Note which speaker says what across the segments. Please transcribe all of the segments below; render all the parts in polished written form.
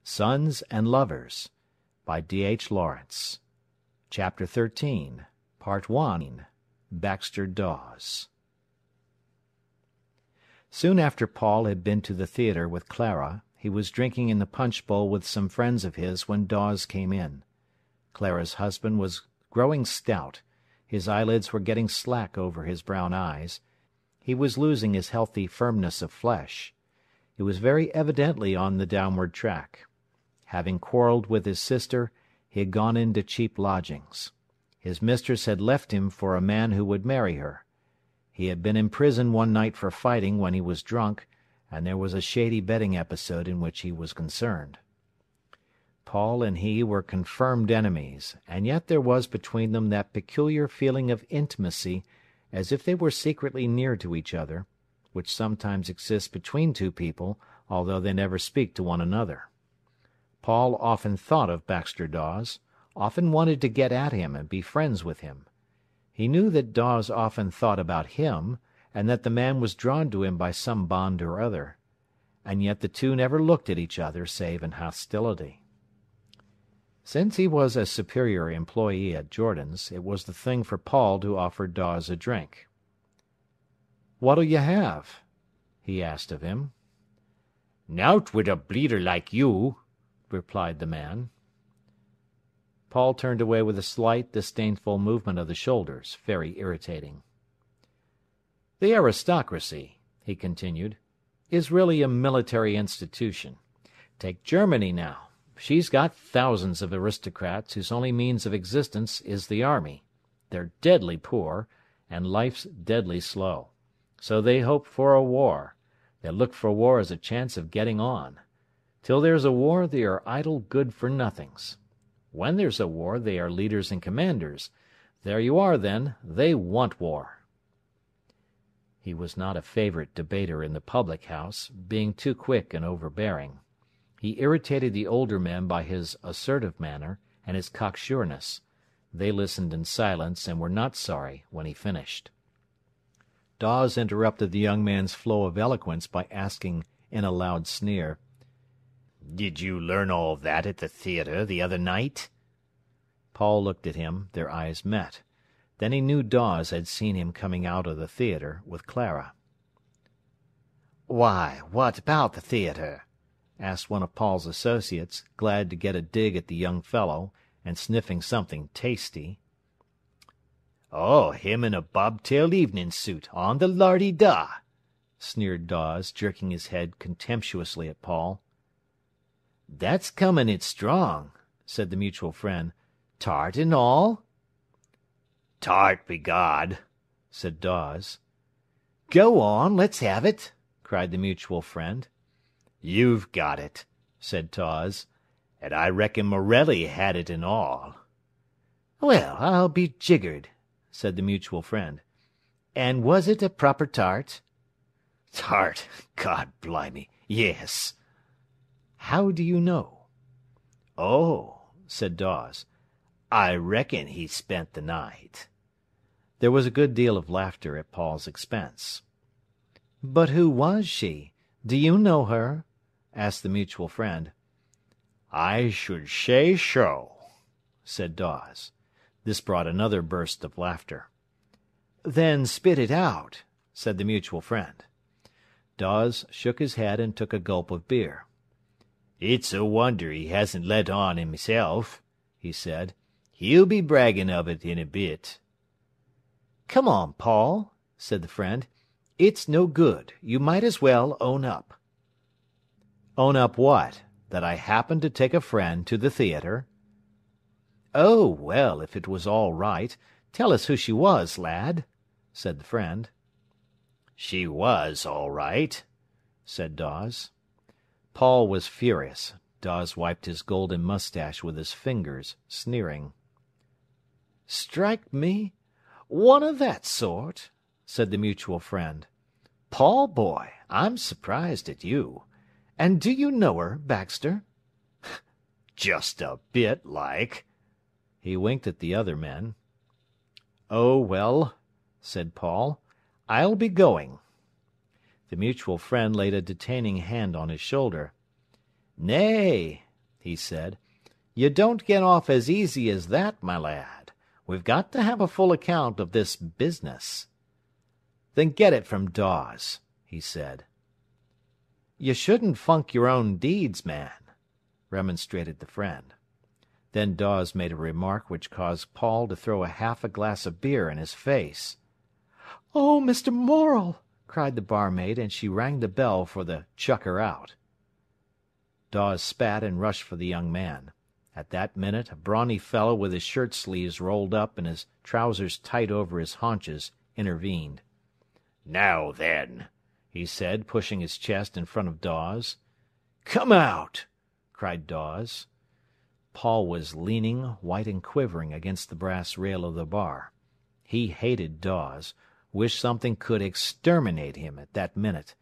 Speaker 1: Sons and Lovers, by D.H. Lawrence. Chapter 13, Part 1, Baxter Dawes. Soon after Paul had been to the theatre with Clara, he was drinking in the punch bowl with some friends of his when Dawes came in. Clara's husband was growing stout. His eyelids were getting slack over his brown eyes. He was losing his healthy firmness of flesh. He was very evidently on the downward track. Having quarrelled with his sister, he had gone into cheap lodgings. His mistress had left him for a man who would marry her. He had been in prison one night for fighting when he was drunk, and there was a shady betting episode in which he was concerned. Paul and he were confirmed enemies, and yet there was between them that peculiar feeling of intimacy, as if they were secretly near to each other, which sometimes exists between two people, although they never speak to one another. Paul often thought of Baxter Dawes, often wanted to get at him and be friends with him. He knew that Dawes often thought about him, and that the man was drawn to him by some bond or other, and yet the two never looked at each other save in hostility. Since he was a superior employee at Jordan's, it was the thing for Paul to offer Dawes a drink. "What'll you have?" he asked of him. "Nowt wid a bleeder like you," replied the man. Paul turned away with a slight, disdainful movement of the shoulders, very irritating. "The aristocracy," he continued, "is really a military institution. Take Germany now. She's got thousands of aristocrats whose only means of existence is the army. They're deadly poor, and life's deadly slow. So they hope for a war. They look for war as a chance of getting on. Till there's a war, they are idle good-for-nothings. When there's a war, they are leaders and commanders. There you are, then. They want war." He was not a favourite debater in the public-house, being too quick and overbearing. He irritated the older men by his assertive manner and his cocksureness. They listened in silence, and were not sorry when he finished. Dawes interrupted the young man's flow of eloquence by asking, in a loud sneer, "Did you learn all that at the theatre the other night?" Paul looked at him. Their eyes met. Then he knew Dawes had seen him coming out of the theatre with Clara. "Why, what about the theatre?" asked one of Paul's associates, glad to get a dig at the young fellow, and sniffing something tasty. "Oh, him in a bobtailed evening suit, on the lardy-da," sneered Dawes, jerking his head contemptuously at Paul. "That's coming it strong," said the mutual friend. "Tart and all?" "Tart, begod," said Dawes. "Go on, let's have it," cried the mutual friend. "You've got it," said Dawes, "and I reckon Morelli had it and all." "Well, I'll be jiggered," said the mutual friend. "And was it a proper tart?" "Tart, God blimey, yes." "How do you know?" "Oh," said Dawes, "I reckon he spent the night." There was a good deal of laughter at Paul's expense. "But who was she? Do you know her?" asked the mutual friend. "I should say so," said Dawes. This brought another burst of laughter. "Then spit it out," said the mutual friend. Dawes shook his head and took a gulp of beer. "It's a wonder he hasn't let on himself," he said. "He'll be bragging of it in a bit." "Come on, Paul," said the friend. "It's no good. You might as well own up." "Own up what? That I happened to take a friend to the theatre?" "Oh, well, if it was all right, tell us who she was, lad," said the friend. "She was all right," said Dawes. Paul was furious. Dawes wiped his golden moustache with his fingers, sneering. "Strike me? One of that sort?" said the mutual friend. "Paul, boy, I'm surprised at you. And do you know her, Baxter?" "Just a bit, like." He winked at the other men. "Oh, well," said Paul, "I'll be going." The mutual friend laid a detaining hand on his shoulder. "Nay," he said. "You don't get off as easy as that, my lad. We've got to have a full account of this business." "Then get it from Dawes," he said. "You shouldn't funk your own deeds, man," remonstrated the friend. Then Dawes made a remark which caused Paul to throw half a glass of beer in his face. "Oh, Mr. Morel!" cried the barmaid, and she rang the bell for the chucker out. Dawes spat and rushed for the young man. At that minute a brawny fellow with his shirt-sleeves rolled up and his trousers tight over his haunches intervened. "Now then," he said, pushing his chest in front of Dawes. "Come out!" cried Dawes. Paul was leaning, white and quivering, against the brass rail of the bar. He hated Dawes, wished something could exterminate him at that minute,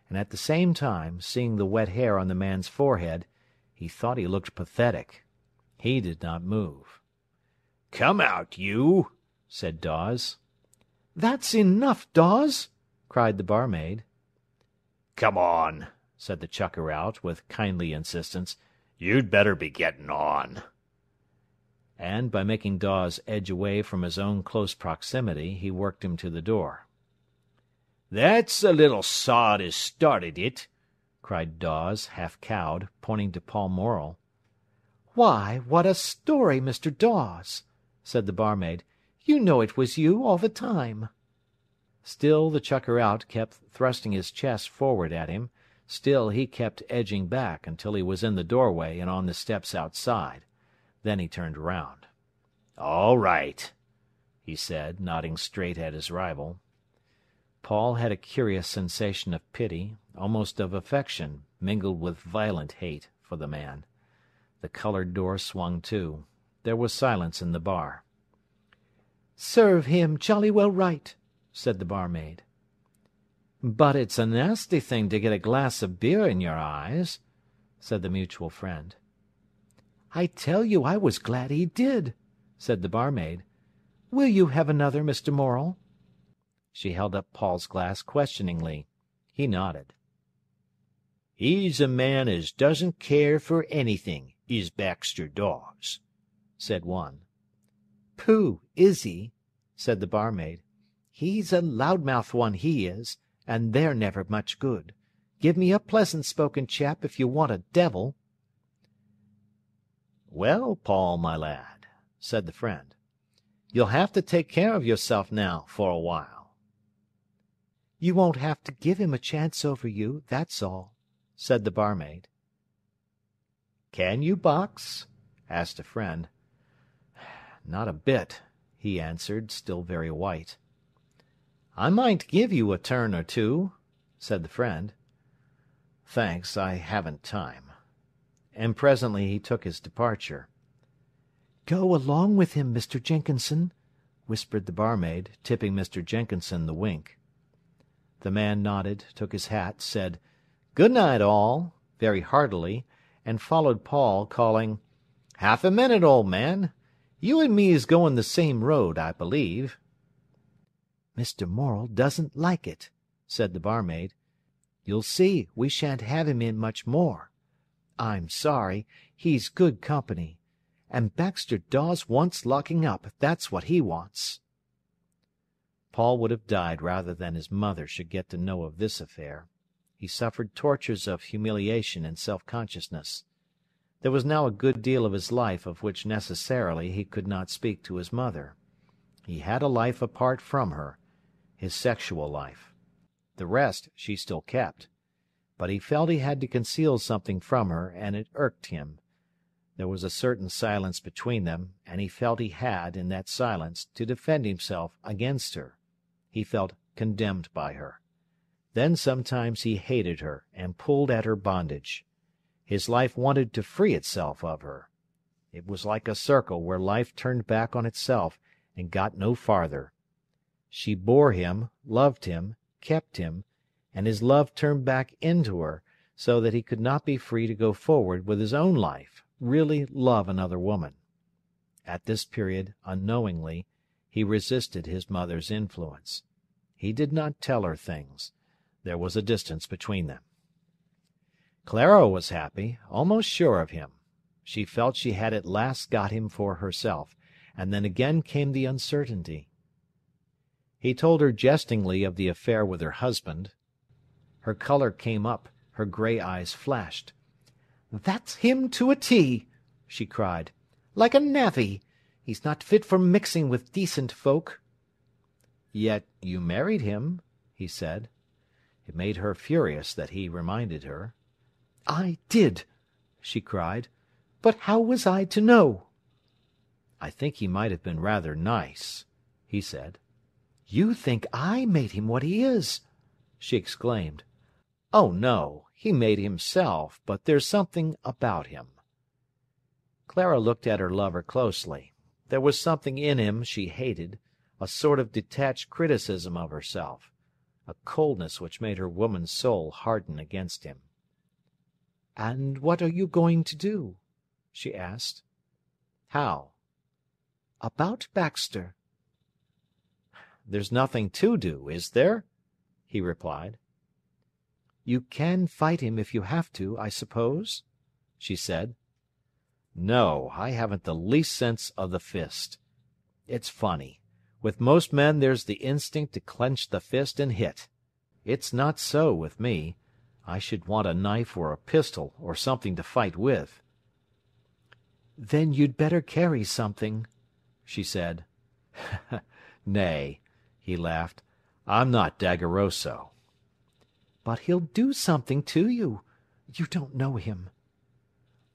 Speaker 1: and at the same time, seeing the wet hair on the man's forehead, he thought he looked pathetic. He did not move. "Come out, you!" said Dawes. "That's enough, Dawes!" cried the barmaid. "Come on," said the chucker out, with kindly insistence. "You'd better be getting on." And by making Dawes edge away from his own close proximity, he worked him to the door. "That's the little sod as started it," cried Dawes, half cowed, pointing to Paul Morel. "Why, what a story, Mr. Dawes!" said the barmaid. "You know it was you all the time." Still the chucker out kept thrusting his chest forward at him. Still he kept edging back until he was in the doorway and on the steps outside. Then he turned round. "All right," he said, nodding straight at his rival. Paul had a curious sensation of pity, almost of affection, mingled with violent hate, for the man. The coloured door swung to. There was silence in the bar. "Serve him jolly well right," said the barmaid. "But it's a nasty thing to get a glass of beer in your eyes," said the mutual friend. "I tell you I was glad he did," said the barmaid. "Will you have another, Mr. Morel?" She held up Paul's glass questioningly. He nodded. "He's a man as doesn't care for anything, is Baxter Dawes," said one. "Pooh, is he?" said the barmaid. "He's a loudmouth one, he is, and they're never much good. Give me a pleasant-spoken chap if you want a devil." "Well, Paul, my lad," said the friend, "you'll have to take care of yourself now for a while." "You won't have to give him a chance over you, that's all," said the barmaid. "Can you box?" asked a friend. "Not a bit," he answered, still very white. "I might give you a turn or two," said the friend. "Thanks, I haven't time." And presently he took his departure. "Go along with him, Mr. Jenkinson," whispered the barmaid, tipping Mr. Jenkinson the wink. The man nodded, took his hat, said, "Good night, all," very heartily, and followed Paul, calling, "Half a minute, old man. You and me is going the same road, I believe." "Mr. Morel doesn't like it," said the barmaid. "You'll see, we shan't have him in much more. I'm sorry, he's good company. And Baxter Dawes wants locking up, that's what he wants." Paul would have died rather than his mother should get to know of this affair. He suffered tortures of humiliation and self-consciousness. There was now a good deal of his life of which necessarily he could not speak to his mother. He had a life apart from her, his sexual life. The rest she still kept. But he felt he had to conceal something from her, and it irked him. There was a certain silence between them, and he felt he had, in that silence, to defend himself against her. He felt condemned by her. Then sometimes he hated her and pulled at her bondage. His life wanted to free itself of her. It was like a circle where life turned back on itself and got no farther. She bore him, loved him, kept him, and his love turned back into her, so that he could not be free to go forward with his own life, really love another woman. At this period, unknowingly, he resisted his mother's influence. He did not tell her things. There was a distance between them. Clara was happy, almost sure of him. She felt she had at last got him for herself, and then again came the uncertainty. He told her jestingly of the affair with her husband. Her colour came up, her grey eyes flashed. "That's him to a T!" she cried. "Like a navvy! He's not fit for mixing with decent folk." "Yet you married him," he said. It made her furious that he reminded her. "I did!" she cried. "But how was I to know?" "I think he might have been rather nice," he said. "You think I made him what he is!" she exclaimed. "Oh, no, he made himself, but there's something about him." Clara looked at her lover closely. There was something in him she hated, a sort of detached criticism of herself, a coldness which made her woman's soul harden against him. "And what are you going to do?" she asked. "How?" "About Baxter." "There's nothing to do, is there?" he replied. "You can fight him if you have to, I suppose?" she said. "No, I haven't the least sense of the fist. It's funny. With most men there's the instinct to clench the fist and hit. It's not so with me. I should want a knife or a pistol or something to fight with." "Then you'd better carry something," she said. "Nay," he laughed. "I'm not Dagoroso." "But he'll do something to you. You don't know him."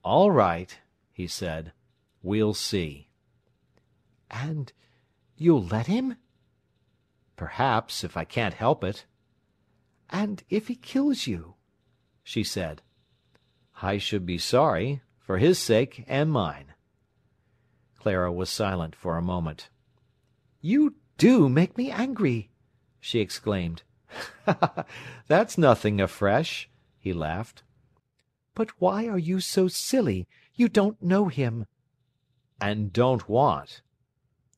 Speaker 1: "All right," he said. "We'll see." "And you'll let him?" "Perhaps, if I can't help it." "And if he kills you?" she said. "I should be sorry, for his sake and mine." Clara was silent for a moment. "You do make me angry!" she exclaimed. "That's nothing afresh," he laughed. "But why are you so silly? You don't know him." "And don't want."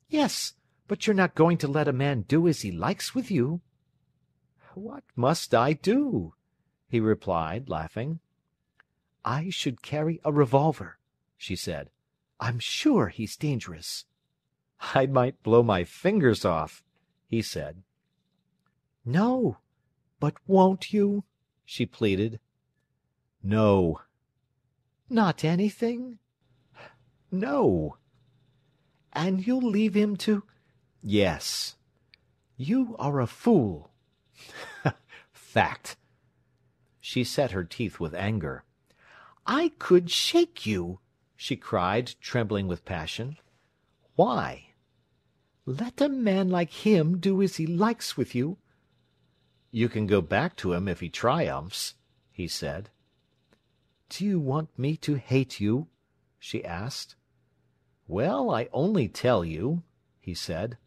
Speaker 1: "Yes, but you're not going to let a man do as he likes with you." "What must I do?" he replied, laughing. "I should carry a revolver," she said. "I'm sure he's dangerous." "I might blow my fingers off," he said. "No, but won't you?" she pleaded. "No." "Not anything?" "No." "And you'll leave him to—" "Yes." "You are a fool." "Fact." She set her teeth with anger. "I could shake you!" she cried, trembling with passion. "Why?" "Let a man like him do as he likes with you." "You can go back to him if he triumphs," he said. "Do you want me to hate you?" she asked. "Well, I only tell you," he said.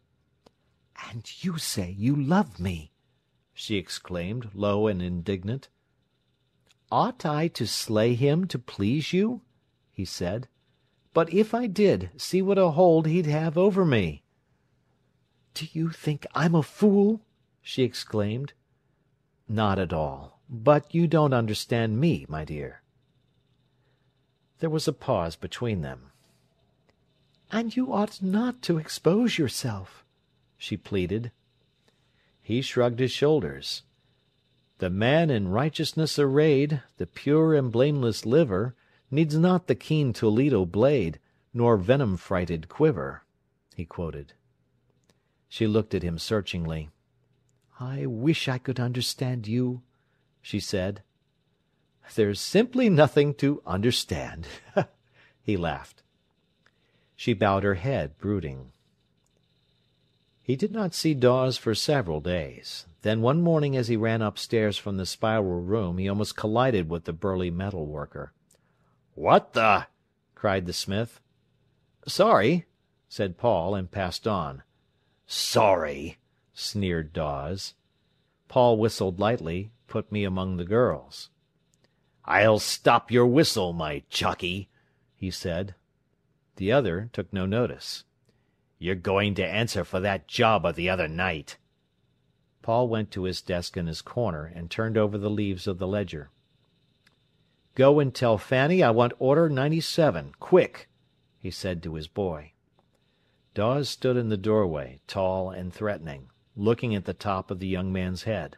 Speaker 1: "And you say you love me!" she exclaimed, low and indignant. "Ought I to slay him to please you?" he said. "But if I did, see what a hold he'd have over me." "Do you think I'm a fool?" she exclaimed. "Not at all. But you don't understand me, my dear." There was a pause between them. "And you ought not to expose yourself," she pleaded. He shrugged his shoulders. "The man in righteousness arrayed, the pure and blameless liver, needs not the keen Toledo blade, nor venom-frighted quiver," he quoted. She looked at him searchingly. "I wish I could understand you," she said. "There's simply nothing to understand," he laughed. She bowed her head, brooding. He did not see Dawes for several days. Then one morning as he ran upstairs from the spiral room he almost collided with the burly metal worker. "What the—" cried the smith. "Sorry," said Paul, and passed on. "Sorry!" sneered Dawes. Paul whistled lightly, put me among the girls. "I'll stop your whistle, my chucky," he said. The other took no notice. "You're going to answer for that job of the other night." Paul went to his desk in his corner, and turned over the leaves of the ledger. "Go and tell Fanny I want order 97, quick," he said to his boy. Dawes stood in the doorway, tall and threatening, looking at the top of the young man's head.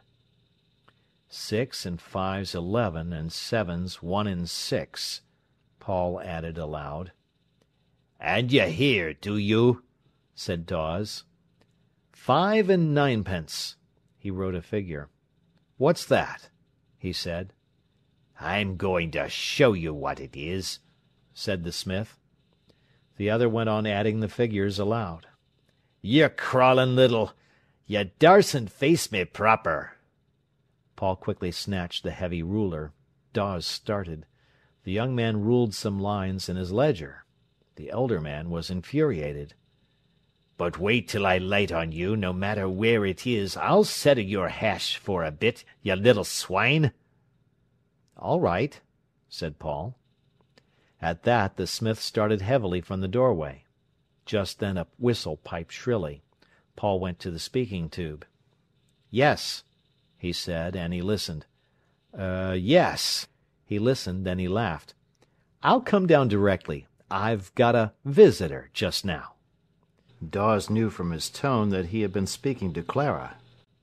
Speaker 1: 6 and 5's 11, and 7's 1 and 6, Paul added aloud. "And you hear, do you?" said Dawes. 5 and 9pence. He wrote a figure. "What's that?" he said. "I'm going to show you what it is," said the smith. The other went on adding the figures aloud. "You crawling little... You darsn't face me proper." Paul quickly snatched the heavy ruler. Dawes started. The young man ruled some lines in his ledger. The elder man was infuriated. "But wait till I light on you, no matter where it is. I'll settle your hash for a bit, you little swine." "All right," said Paul. At that the smith started heavily from the doorway. Just then a whistle piped shrilly. Paul went to the speaking tube. "Yes," he said, and he listened. Yes." He listened, then he laughed. "I'll come down directly. I've got a visitor just now." Dawes knew from his tone that he had been speaking to Clara.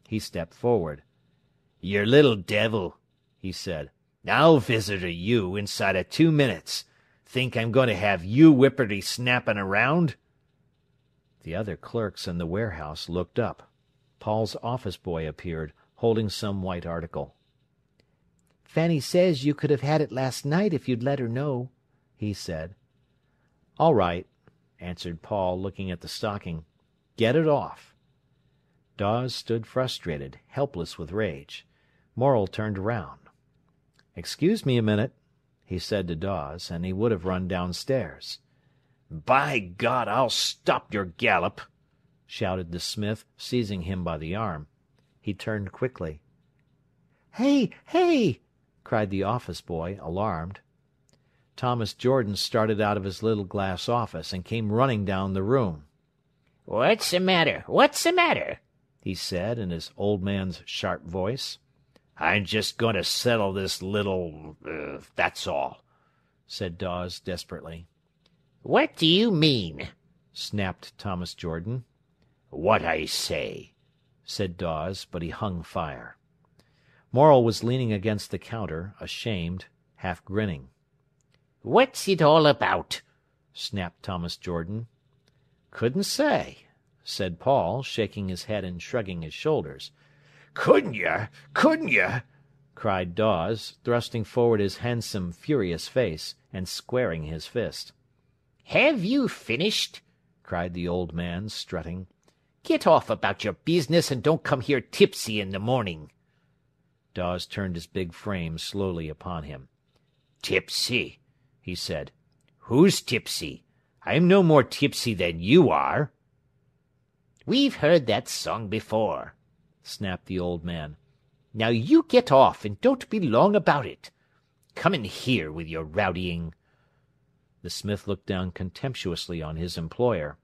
Speaker 1: He stepped forward. "You little devil," he said. "I'll visitor you inside of 2 minutes. Think I'm going to have you whipperty-snapping around?" The other clerks in the warehouse looked up. Paul's office boy appeared, holding some white article. "Fanny says you could have had it last night if you'd let her know," he said. "All right," answered Paul, looking at the stocking. "Get it off." Dawes stood frustrated, helpless with rage. Morel turned round. "Excuse me a minute," he said to Dawes, and he would have run downstairs. "By God, I'll stop your gallop!" shouted the smith, seizing him by the arm. He turned quickly. "Hey, hey!" cried the office boy, alarmed. Thomas Jordan started out of his little glass office and came running down the room.
Speaker 2: "What's the matter? What's the matter?"
Speaker 1: he said in his old man's sharp voice.
Speaker 2: "I'm just going to settle this little... that's all,"
Speaker 1: said Dawes desperately.
Speaker 2: "What do you mean?"
Speaker 1: snapped Thomas Jordan.
Speaker 2: "What I say,"
Speaker 1: said Dawes, but he hung fire. Morel was leaning against the counter, ashamed, half grinning.
Speaker 2: "What's it all about?"
Speaker 1: snapped Thomas Jordan. "Couldn't say," said Paul, shaking his head and shrugging his shoulders.
Speaker 2: "Couldn't you? Couldn't you?"
Speaker 1: cried Dawes, thrusting forward his handsome, furious face, and squaring his fist.
Speaker 2: "Have you finished?"
Speaker 1: cried the old man, strutting.
Speaker 2: "Get off about your business and don't come here tipsy in the morning."
Speaker 1: Dawes turned his big frame slowly upon him.
Speaker 2: "Tipsy?" he said. "Who's tipsy? I'm no more tipsy than you are." "We've heard that song before," snapped the old man. "Now you get off and don't be long about it. Come in here with your rowdying."
Speaker 1: The smith looked down contemptuously on his employer.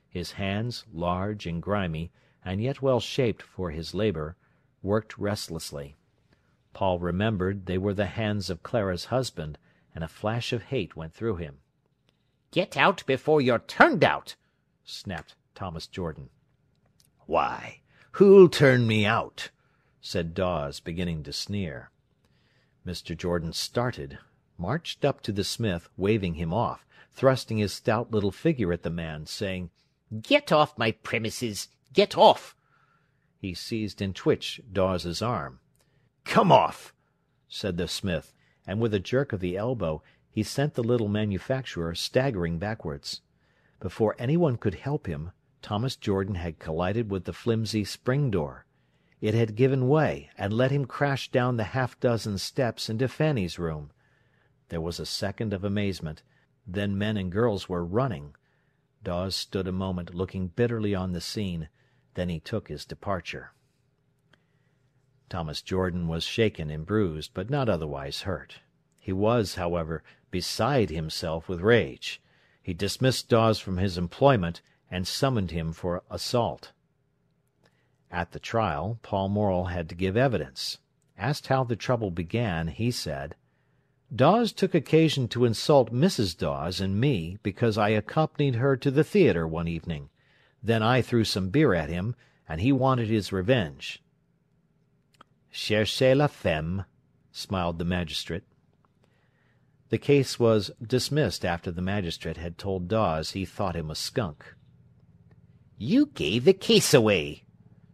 Speaker 1: His hands, large and grimy, and yet well shaped for his labour, worked restlessly. Paul remembered they were the hands of Clara's husband, and a flash of hate went through him.
Speaker 2: "Get out before you're turned out,"
Speaker 1: snapped Thomas Jordan.
Speaker 2: "Why, who'll turn me out?"
Speaker 1: said Dawes, beginning to sneer. Mr. Jordan started, marched up to the smith, waving him off, thrusting his stout little figure at the man, saying,
Speaker 2: "Get off my premises! Get off!"
Speaker 1: He seized and twitched Dawes's arm.
Speaker 2: "Come off!"
Speaker 1: said the smith, and with a jerk of the elbow he sent the little manufacturer staggering backwards. Before anyone could help him, Thomas Jordan had collided with the flimsy spring door. It had given way, and let him crash down the half-dozen steps into Fanny's room. There was a second of amazement. Then men and girls were running. Dawes stood a moment looking bitterly on the scene. Then he took his departure. Thomas Jordan was shaken and bruised, but not otherwise hurt. He was, however, beside himself with rage. He dismissed Dawes from his employment and summoned him for assault. At the trial, Paul Morel had to give evidence. Asked how the trouble began, he said, Dawes took occasion to insult Mrs. Dawes and me because I accompanied her to the theatre one evening. Then I threw some beer at him, and he wanted his revenge. Cherchez la femme, smiled the magistrate. The case was dismissed after the magistrate had told Dawes he thought him a skunk. "You gave the case away,"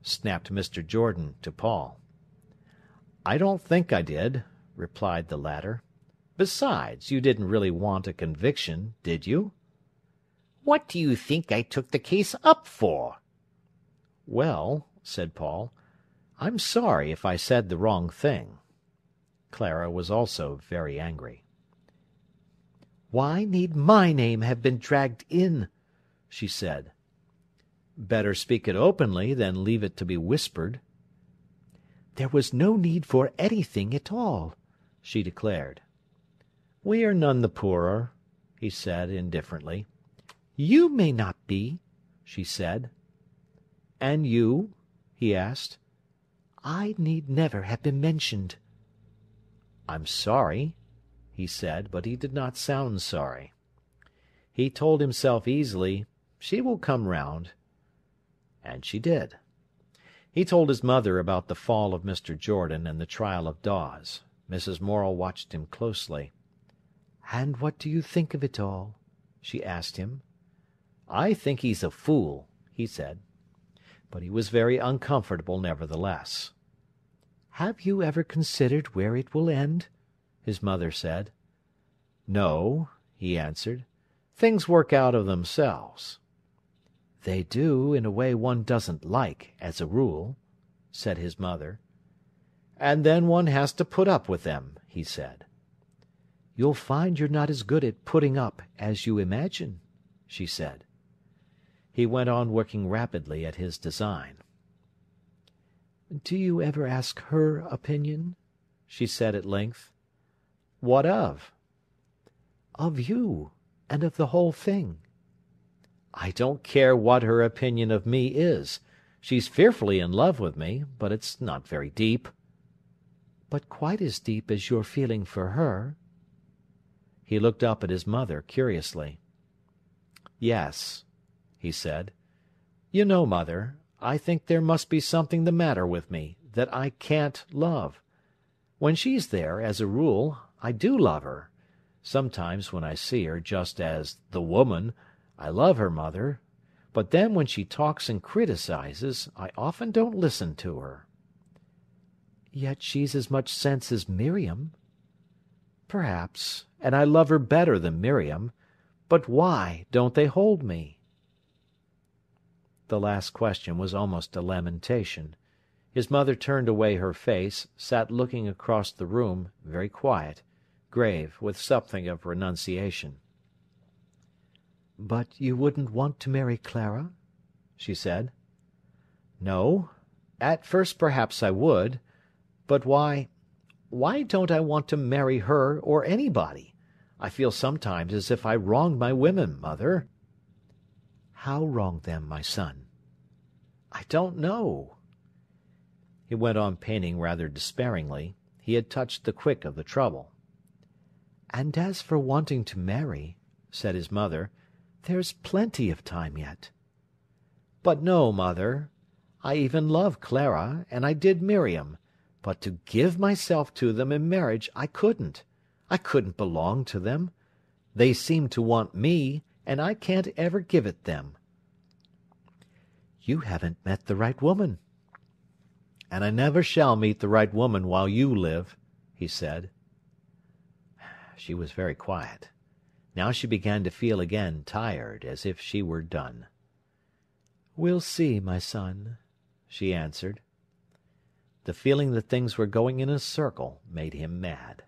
Speaker 1: snapped Mr. Jordan to Paul. "I don't think I did," replied the latter. "Besides, you didn't really want a conviction, did you?" "What do you think I took the case up for?" "Well," said Paul, "I'm sorry if I said the wrong thing." Clara was also very angry. "Why need my name have been dragged in?" she said. "Better speak it openly than leave it to be whispered." "There was no need for anything at all," she declared. "We are none the poorer," he said indifferently. "You may not be," she said. "And you?" he asked. "I need never have been mentioned." "I'm sorry," he said, but he did not sound sorry. He told himself easily, "She will come round." And she did. He told his mother about the fall of Mr. Jordan and the trial of Dawes. Mrs. Morel watched him closely. "And what do you think of it all?" she asked him. "I think he's a fool," he said. But he was very uncomfortable nevertheless. "Have you ever considered where it will end?" his mother said. "No," he answered. "Things work out of themselves." "They do, in a way one doesn't like, as a rule," said his mother. "And then one has to put up with them," he said. "You'll find you're not as good at putting up as you imagine," she said. He went on working rapidly at his design. "Do you ever ask her opinion?" she said at length. "What of?" "Of you, and of the whole thing." "I don't care what her opinion of me is. She's fearfully in love with me, but it's not very deep." "But quite as deep as your feeling for her." He looked up at his mother curiously. "Yes," he said. "You know, Mother, I think there must be something the matter with me, that I can't love. When she's there, as a rule, I do love her. Sometimes when I see her just as the woman, I love her, Mother. But then when she talks and criticizes, I often don't listen to her." "Yet she's as much sense as Miriam." "Perhaps, and I love her better than Miriam. But why don't they hold me?" The last question was almost a lamentation. His mother turned away her face, sat looking across the room, very quiet, grave, with something of renunciation. "But you wouldn't want to marry Clara?" she said. "No. At first perhaps I would. But why don't I want to marry her or anybody? I feel sometimes as if I wronged my women, Mother." "How wrong them, my son?" "I don't know." He went on painting rather despairingly. He had touched the quick of the trouble. "And as for wanting to marry," said his mother, "there's plenty of time yet." "But no, Mother. I even love Clara, and I did Miriam, but to give myself to them in marriage I couldn't. I couldn't belong to them. They seem to want me, and I can't ever give it them." "You haven't met the right woman." "And I never shall meet the right woman while you live," he said. She was very quiet. Now she began to feel again tired, as if she were done. "We'll see, my son," she answered. The feeling that things were going in a circle made him mad.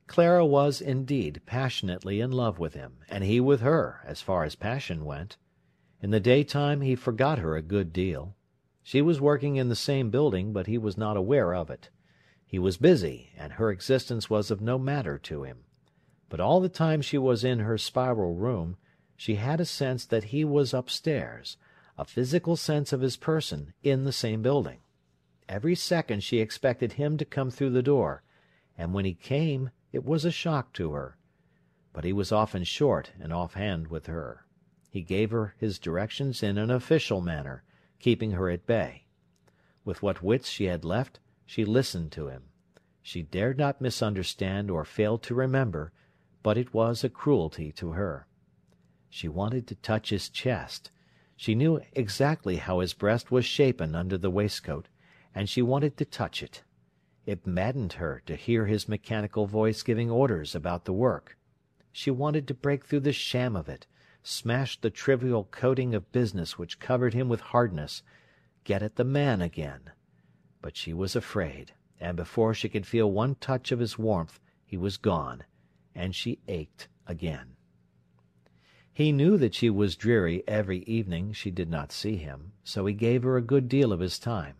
Speaker 1: Clara was, indeed, passionately in love with him, and he with her, as far as passion went. In the daytime he forgot her a good deal. She was working in the same building, but he was not aware of it. He was busy, and her existence was of no matter to him. But all the time she was in her spiral room, she had a sense that he was upstairs, a physical sense of his person, in the same building. Every second she expected him to come through the door, and when he came It was a shock to her. But he was often short and offhand with her. He gave her his directions in an official manner, keeping her at bay. With what wits she had left, she listened to him. She dared not misunderstand or fail to remember, but it was a cruelty to her. She wanted to touch his chest. She knew exactly how his breast was shapen under the waistcoat, and she wanted to touch it. It maddened her to hear his mechanical voice giving orders about the work. She wanted to break through the sham of it, smash the trivial coating of business which covered him with hardness, get at the man again. But she was afraid, and before she could feel one touch of his warmth he was gone, and she ached again. He knew that she was dreary every evening she did not see him, so he gave her a good deal of his time.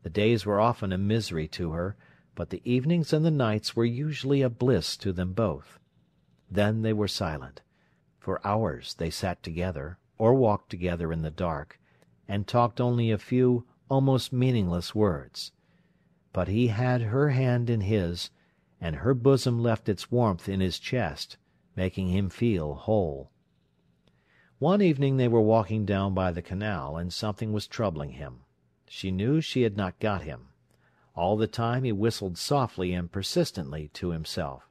Speaker 1: The days were often a misery to her, but the evenings and the nights were usually a bliss to them both. Then they were silent. For hours they sat together, or walked together in the dark, and talked only a few almost meaningless words. But he had her hand in his, and her bosom left its warmth in his chest, making him feel whole. One evening they were walking down by the canal, and something was troubling him. She knew she had not got him. All the time he whistled softly and persistently to himself.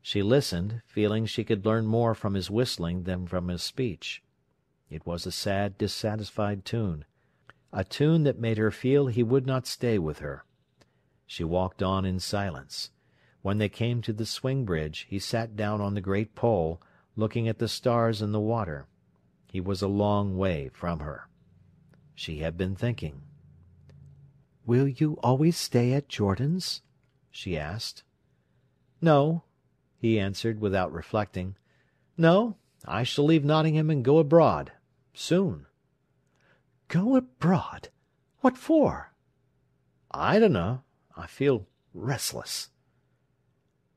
Speaker 1: She listened, feeling she could learn more from his whistling than from his speech. It was a sad, dissatisfied tune, a tune that made her feel he would not stay with her. She walked on in silence. When they came to the swing bridge, he sat down on the great pole, looking at the stars in the water. He was a long way from her. She had been thinking. "Will you always stay at Jordan's?" she asked. "No," he answered, without reflecting. "No, I shall leave Nottingham and go abroad. Soon." "Go abroad? What for?" "I dunno. I feel restless."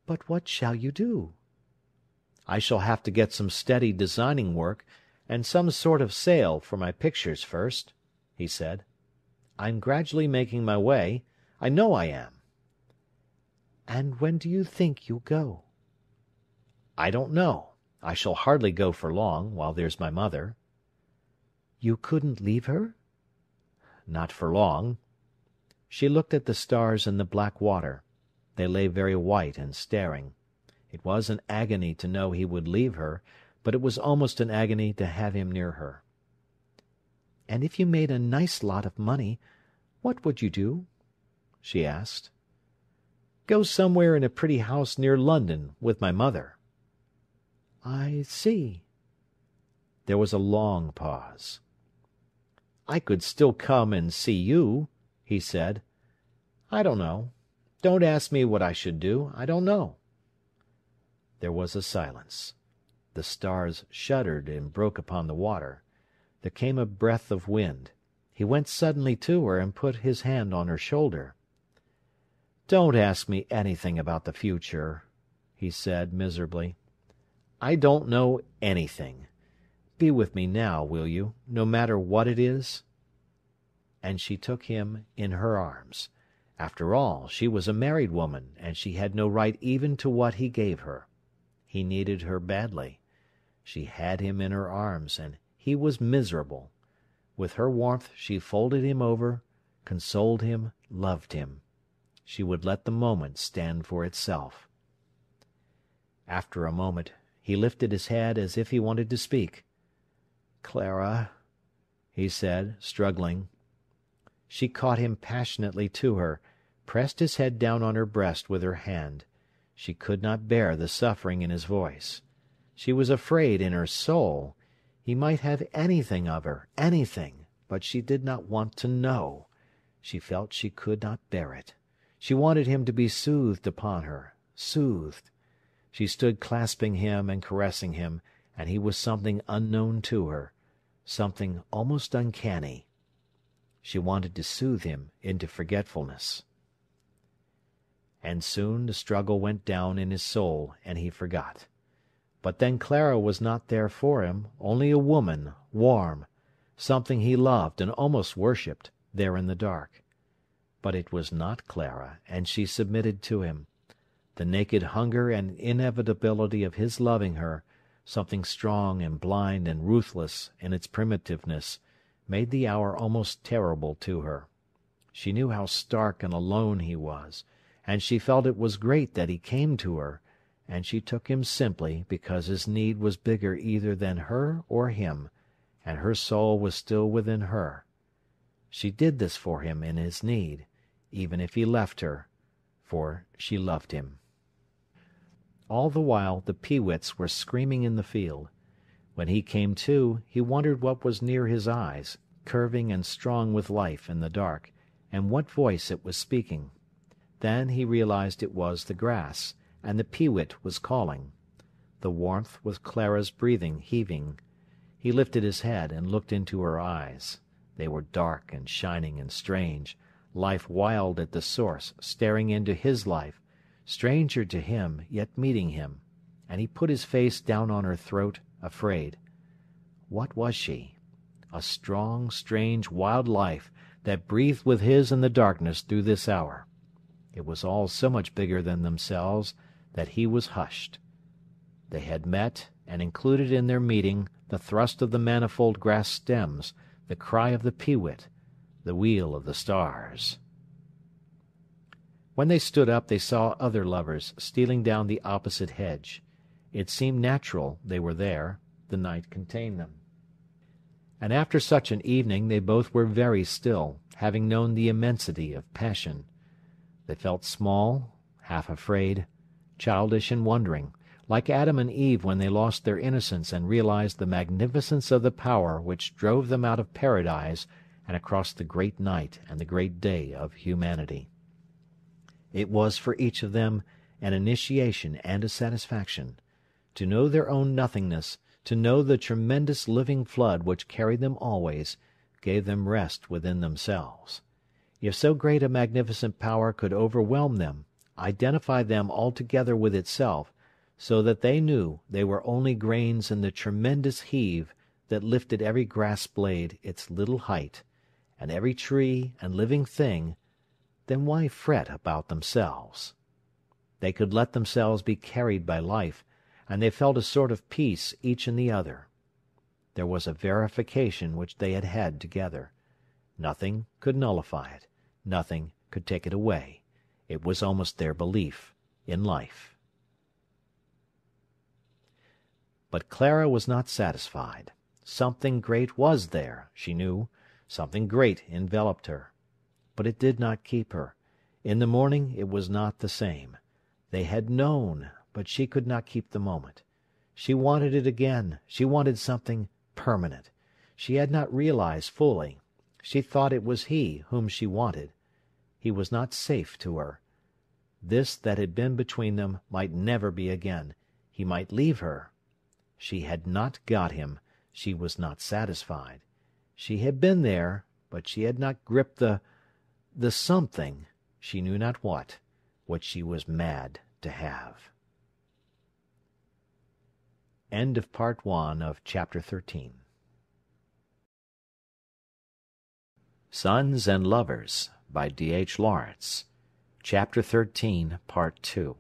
Speaker 1: "But what shall you do?" "I shall have to get some steady designing work, and some sort of sale for my pictures first," he said. "I'm gradually making my way. I know I am." "And when do you think you'll go?" "I don't know. I shall hardly go for long, while there's my mother." "You couldn't leave her?" "Not for long." She looked at the stars in the black water. They lay very white and staring. It was an agony to know he would leave her, but it was almost an agony to have him near her. "And if you made a nice lot of money, what would you do?" she asked. "Go somewhere in a pretty house near London, with my mother." "I see." There was a long pause. "I could still come and see you," he said. "I don't know. Don't ask me what I should do. I don't know." There was a silence. The stars shuddered and broke upon the water. There came a breath of wind. He went suddenly to her and put his hand on her shoulder. "Don't ask me anything about the future," he said miserably. "I don't know anything. Be with me now, will you, no matter what it is?" And she took him in her arms. After all, she was a married woman, and she had no right even to what he gave her. He needed her badly. She had him in her arms, and he was miserable. With her warmth she folded him over, consoled him, loved him. She would let the moment stand for itself. After a moment, he lifted his head as if he wanted to speak. "Clara," he said, struggling. She caught him passionately to her, pressed his head down on her breast with her hand. She could not bear the suffering in his voice. She was afraid in her soul. He might have anything of her, anything, but she did not want to know. She felt she could not bear it. She wanted him to be soothed upon her, soothed. She stood clasping him and caressing him, and he was something unknown to her, something almost uncanny. She wanted to soothe him into forgetfulness. And soon the struggle went down in his soul, and he forgot. But then Clara was not there for him, only a woman, warm, something he loved and almost worshipped, there in the dark. But it was not Clara, and she submitted to him. The naked hunger and inevitability of his loving her, something strong and blind and ruthless in its primitiveness, made the hour almost terrible to her. She knew how stark and alone he was, and she felt it was great that he came to her, and she took him simply because his need was bigger either than her or him, and her soul was still within her. She did this for him in his need, even if he left her, for she loved him. All the while the peewits were screaming in the field. When he came to, he wondered what was near his eyes, curving and strong with life in the dark, and what voice it was speaking. Then he realized it was the grass, and the peewit was calling. The warmth was Clara's breathing heaving. He lifted his head and looked into her eyes. They were dark and shining and strange, life wild at the source, staring into his life, stranger to him, yet meeting him, and he put his face down on her throat, afraid. What was she? A strong, strange, wild life that breathed with his in the darkness through this hour. It was all so much bigger than themselves that he was hushed. They had met, and included in their meeting the thrust of the manifold grass stems, the cry of the peewit, the wheel of the stars. When they stood up they saw other lovers stealing down the opposite hedge. It seemed natural they were there. The night contained them. And after such an evening they both were very still, having known the immensity of passion. They felt small, half afraid, childish and wondering, like Adam and Eve when they lost their innocence and realized the magnificence of the power which drove them out of paradise and across the great night and the great day of humanity. It was for each of them an initiation and a satisfaction. To know their own nothingness, to know the tremendous living flood which carried them always, gave them rest within themselves. If so great a magnificent power could overwhelm them, identify them altogether with itself, so that they knew they were only grains in the tremendous heave that lifted every grass blade its little height, and every tree and living thing, then why fret about themselves? They could let themselves be carried by life, and they felt a sort of peace each in the other. There was a verification which they had had together. Nothing could nullify it. Nothing could take it away. It was almost their belief in life. But Clara was not satisfied. Something great was there, she knew. Something great enveloped her. But it did not keep her. In the morning it was not the same. They had known, but she could not keep the moment. She wanted it again. She wanted something permanent. She had not realized fully. She thought it was he whom she wanted. He was not safe to her. This that had been between them might never be again. He might leave her. She had not got him. She was not satisfied. She had been there, but she had not gripped the something, she knew not what, which she was mad to have. End of Part 1 of Chapter 13. Sons and Lovers by D.H. Lawrence. Chapter 13, Part 2.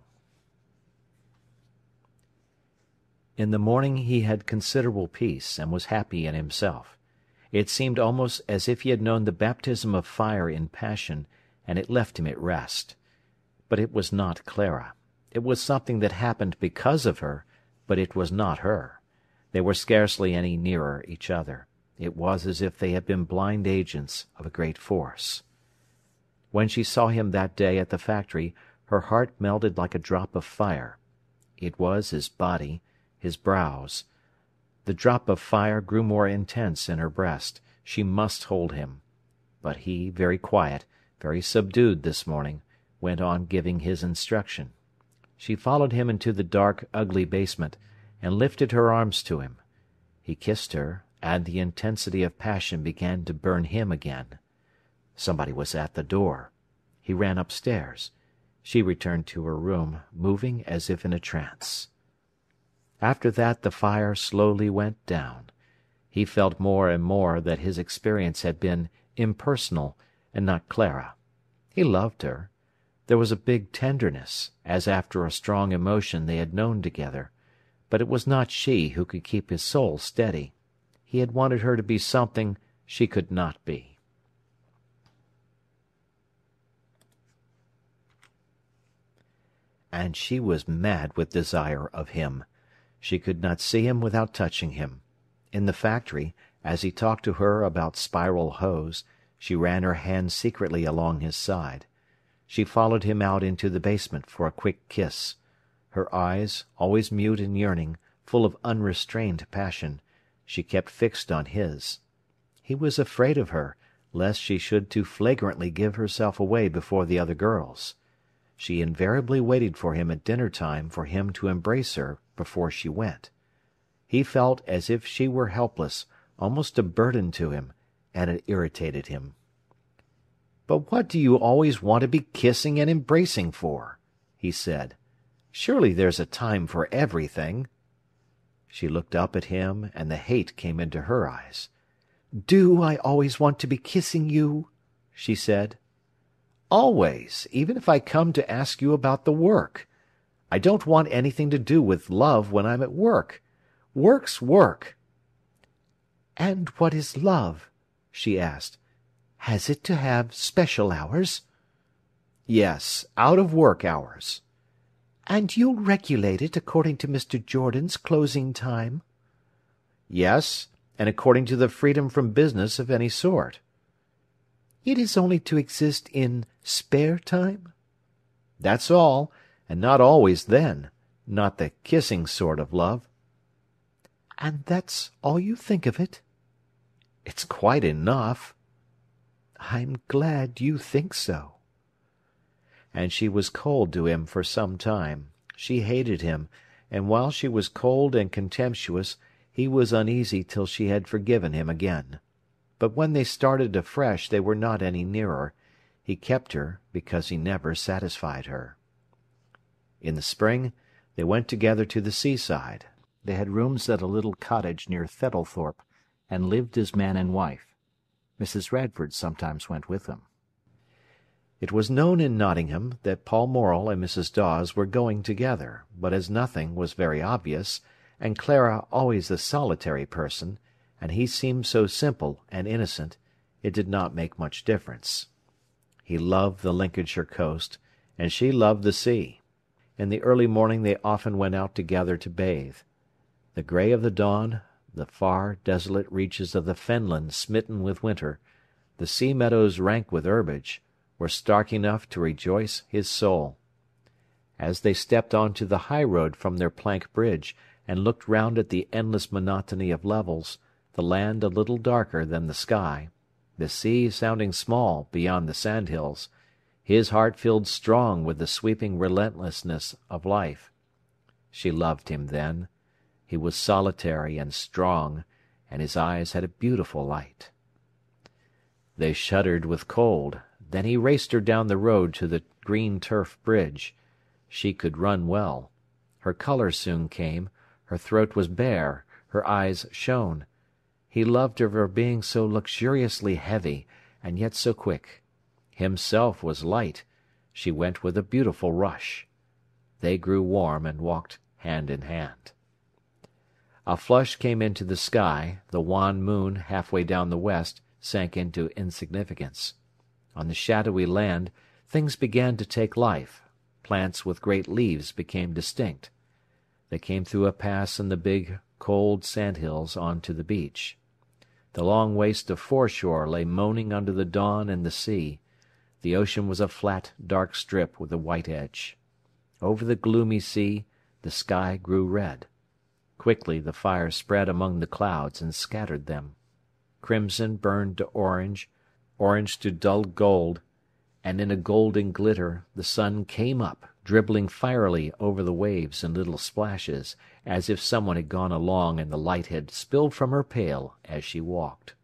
Speaker 1: In the morning he had considerable peace, and was happy in himself. It seemed almost as if he had known the baptism of fire in passion, and it left him at rest. But it was not Clara. It was something that happened because of her, but it was not her. They were scarcely any nearer each other. It was as if they had been blind agents of a great force. When she saw him that day at the factory, her heart melted like a drop of fire. It was his body, his brows. The drop of fire grew more intense in her breast. She must hold him. But he, very quiet, very subdued this morning, went on giving his instruction. She followed him into the dark, ugly basement, and lifted her arms to him. He kissed her, and the intensity of passion began to burn him again. Somebody was at the door. He ran upstairs. She returned to her room, moving as if in a trance. After that the fire slowly went down. He felt more and more that his experience had been impersonal and not Clara. He loved her. There was a big tenderness, as after a strong emotion they had known together, but it was not she who could keep his soul steady. He had wanted her to be something she could not be. And she was mad with desire of him. She could not see him without touching him. In the factory, as he talked to her about spiral hose, she ran her hand secretly along his side. She followed him out into the basement for a quick kiss. Her eyes, always mute and yearning, full of unrestrained passion, she kept fixed on his. He was afraid of her, lest she should too flagrantly give herself away before the other girls. She invariably waited for him at dinner-time for him to embrace her before she went. He felt as if she were helpless, almost a burden to him, and it irritated him. "But what do you always want to be kissing and embracing for?" he said. "Surely there's a time for everything." She looked up at him, and the hate came into her eyes. "Do I always want to be kissing you?" she said. "Always, even if I come to ask you about the work. I don't want anything to do with love when I'm at work. Work's work." "And what is love?" she asked. "Has it to have special hours?" "Yes, out-of-work hours." "And you'll regulate it according to Mr. Jordan's closing time?" "Yes, and according to the freedom from business of any sort." "It is only to exist in spare time?" "That's all, and not always then. Not the kissing sort of love." "And that's all you think of it?" "It's quite enough." "I'm glad you think so." And she was cold to him for some time. She hated him, and while she was cold and contemptuous, he was uneasy till she had forgiven him again. But when they started afresh they were not any nearer. He kept her because he never satisfied her. In the spring they went together to the seaside. They had rooms at a little cottage near Thettlethorpe, and lived as man and wife. Mrs. Radford sometimes went with them. It was known in Nottingham that Paul Morel and Mrs. Dawes were going together, but as nothing was very obvious, and Clara always a solitary person, and he seemed so simple and innocent, it did not make much difference. He loved the Lincolnshire coast, and she loved the sea. In the early morning they often went out together to bathe. The grey of the dawn, the far, desolate reaches of the fenland smitten with winter, the sea meadows rank with herbage, were stark enough to rejoice his soul. As they stepped on to the high road from their plank bridge, and looked round at the endless monotony of levels, the land a little darker than the sky, the sea sounding small beyond the sandhills, his heart filled strong with the sweeping relentlessness of life. She loved him then. He was solitary and strong, and his eyes had a beautiful light. They shuddered with cold. Then he raced her down the road to the green turf bridge. She could run well. Her colour soon came, her throat was bare, her eyes shone. He loved her for being so luxuriously heavy, and yet so quick. Himself was light. She went with a beautiful rush. They grew warm and walked hand in hand. A flush came into the sky, the wan moon, halfway down the west, sank into insignificance. On the shadowy land things began to take life. Plants with great leaves became distinct. They came through a pass in the big, cold sandhills on to the beach. The long waste of foreshore lay moaning under the dawn and the sea. The ocean was a flat, dark strip with a white edge. Over the gloomy sea the sky grew red. Quickly the fire spread among the clouds and scattered them. Crimson burned to orange, orange to dull gold, and in a golden glitter the sun came up, dribbling fierily over the waves in little splashes, as if someone had gone along and the light had spilled from her pail as she walked.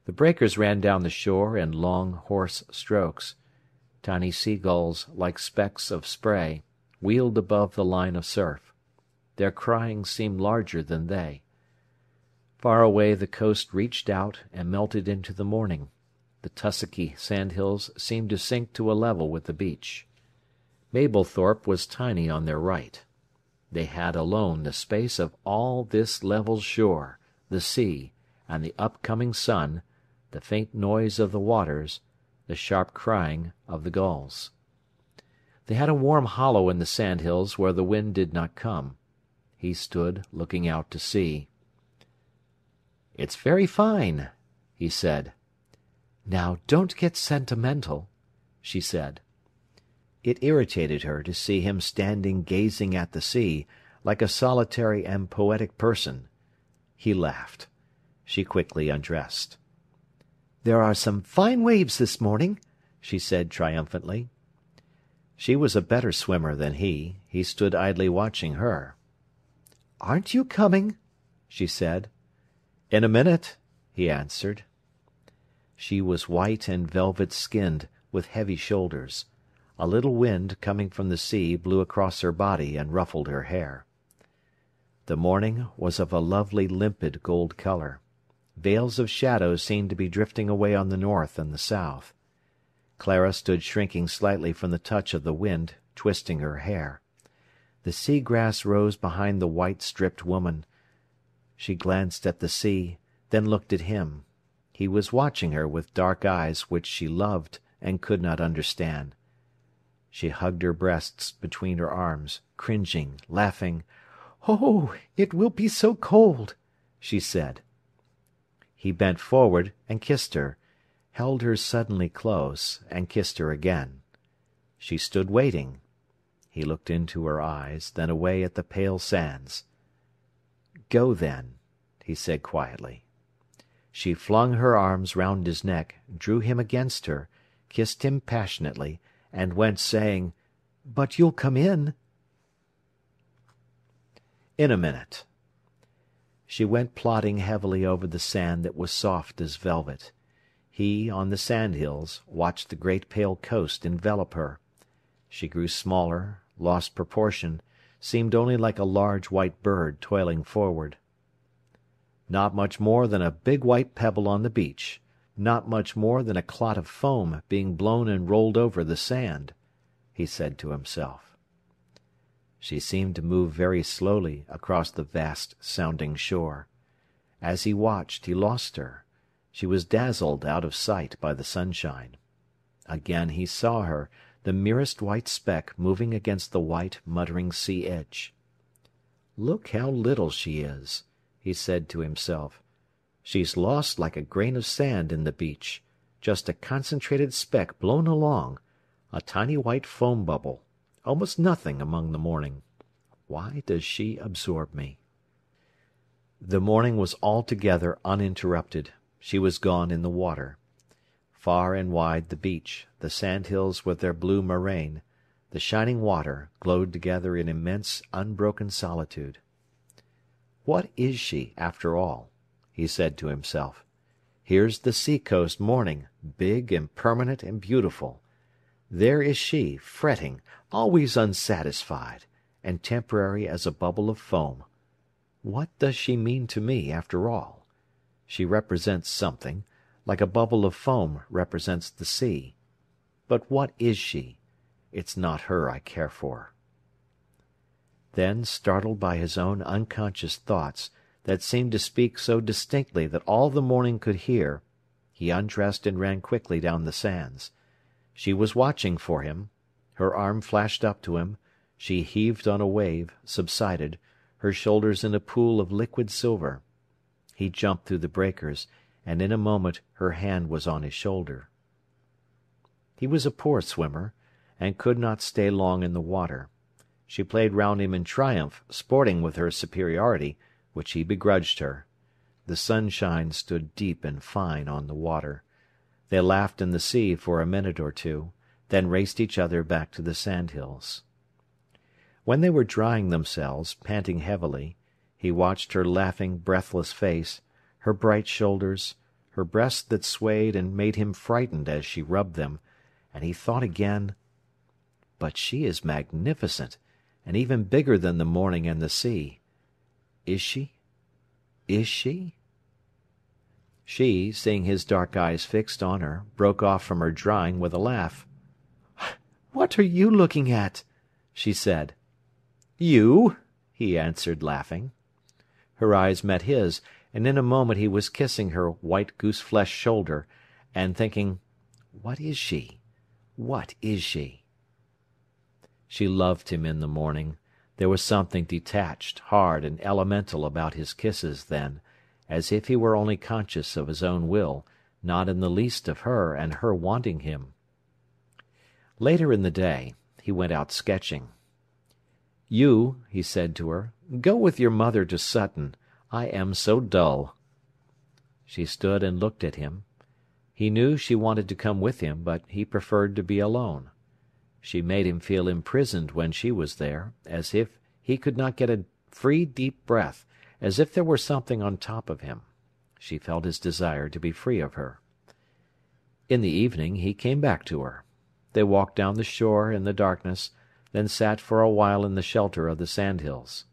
Speaker 1: The breakers ran down the shore in long, hoarse strokes. Tiny seagulls, like specks of spray, wheeled above the line of surf. Their crying seemed larger than they. Far away the coast reached out and melted into the morning. The tussocky sandhills seemed to sink to a level with the beach. Mablethorpe was tiny on their right. They had alone the space of all this level shore, the sea, and the upcoming sun, the faint noise of the waters, the sharp crying of the gulls. They had a warm hollow in the sandhills where the wind did not come. He stood looking out to sea. "It's very fine," he said. "Now don't get sentimental," she said. It irritated her to see him standing gazing at the sea, like a solitary and poetic person. He laughed. She quickly undressed. "There are some fine waves this morning," she said triumphantly. She was a better swimmer than he. He stood idly watching her. "Aren't you coming?" she said. "In a minute," he answered. She was white and velvet-skinned, with heavy shoulders. A little wind, coming from the sea, blew across her body and ruffled her hair. The morning was of a lovely limpid gold colour. Veils of shadow seemed to be drifting away on the north and the south. Clara stood shrinking slightly from the touch of the wind, twisting her hair. The sea-grass rose behind the white-stripped woman. She glanced at the sea, then looked at him. He was watching her with dark eyes which she loved and could not understand. She hugged her breasts between her arms, cringing, laughing. "Oh, it will be so cold," she said. He bent forward and kissed her, held her suddenly close, and kissed her again. She stood waiting. He looked into her eyes, then away at the pale sands. "Go, then," he said quietly. She flung her arms round his neck, drew him against her, kissed him passionately, and went saying, "But you'll come in?" "In a minute." She went plodding heavily over the sand that was soft as velvet. He, on the sandhills, watched the great pale coast envelop her. She grew smaller, lost proportion, seemed only like a large white bird toiling forward. Not much more than a big white pebble on the beach, not much more than a clot of foam being blown and rolled over the sand, he said to himself. She seemed to move very slowly across the vast sounding shore. As he watched, he lost her. She was dazzled out of sight by the sunshine. Again he saw her, the merest white speck moving against the white, muttering sea edge. "Look how little she is," he said to himself. "She's lost like a grain of sand in the beach, just a concentrated speck blown along, a tiny white foam bubble, almost nothing among the morning. Why does she absorb me?" The morning was altogether uninterrupted. She was gone in the water. Far and wide the beach, the sandhills with their blue moraine, the shining water, glowed together in immense, unbroken solitude. "What is she, after all?" he said to himself. "Here's the sea-coast morning, big and permanent and beautiful. There is she, fretting, always unsatisfied, and temporary as a bubble of foam. What does she mean to me, after all? She represents something, like a bubble of foam represents the sea. But what is she? It's not her I care for." Then, startled by his own unconscious thoughts, that seemed to speak so distinctly that all the morning could hear, he undressed and ran quickly down the sands. She was watching for him. Her arm flashed up to him. She heaved on a wave, subsided, her shoulders in a pool of liquid silver. He jumped through the breakers, and in a moment her hand was on his shoulder. He was a poor swimmer, and could not stay long in the water. She played round him in triumph, sporting with her superiority, which he begrudged her. The sunshine stood deep and fine on the water. They laughed in the sea for a minute or two, then raced each other back to the sandhills. When they were drying themselves, panting heavily, he watched her laughing, breathless face, her bright shoulders, her breasts that swayed and made him frightened as she rubbed them, and he thought again, "But she is magnificent, and even bigger than the morning and the sea. Is she? Is she?" She, seeing his dark eyes fixed on her, broke off from her drawing with a laugh. "What are you looking at?" she said. "You," he answered, laughing. Her eyes met his, and in a moment he was kissing her white goose-flesh shoulder, and thinking, "What is she? What is she?" She loved him in the morning. There was something detached, hard, and elemental about his kisses then, as if he were only conscious of his own will, not in the least of her and her wanting him. Later in the day, he went out sketching. "You," he said to her, "go with your mother to Sutton. I am so dull." She stood and looked at him. He knew she wanted to come with him, but he preferred to be alone. She made him feel imprisoned when she was there, as if he could not get a free deep breath, as if there were something on top of him. She felt his desire to be free of her. In the evening he came back to her. They walked down the shore in the darkness, then sat for a while in the shelter of the sandhills.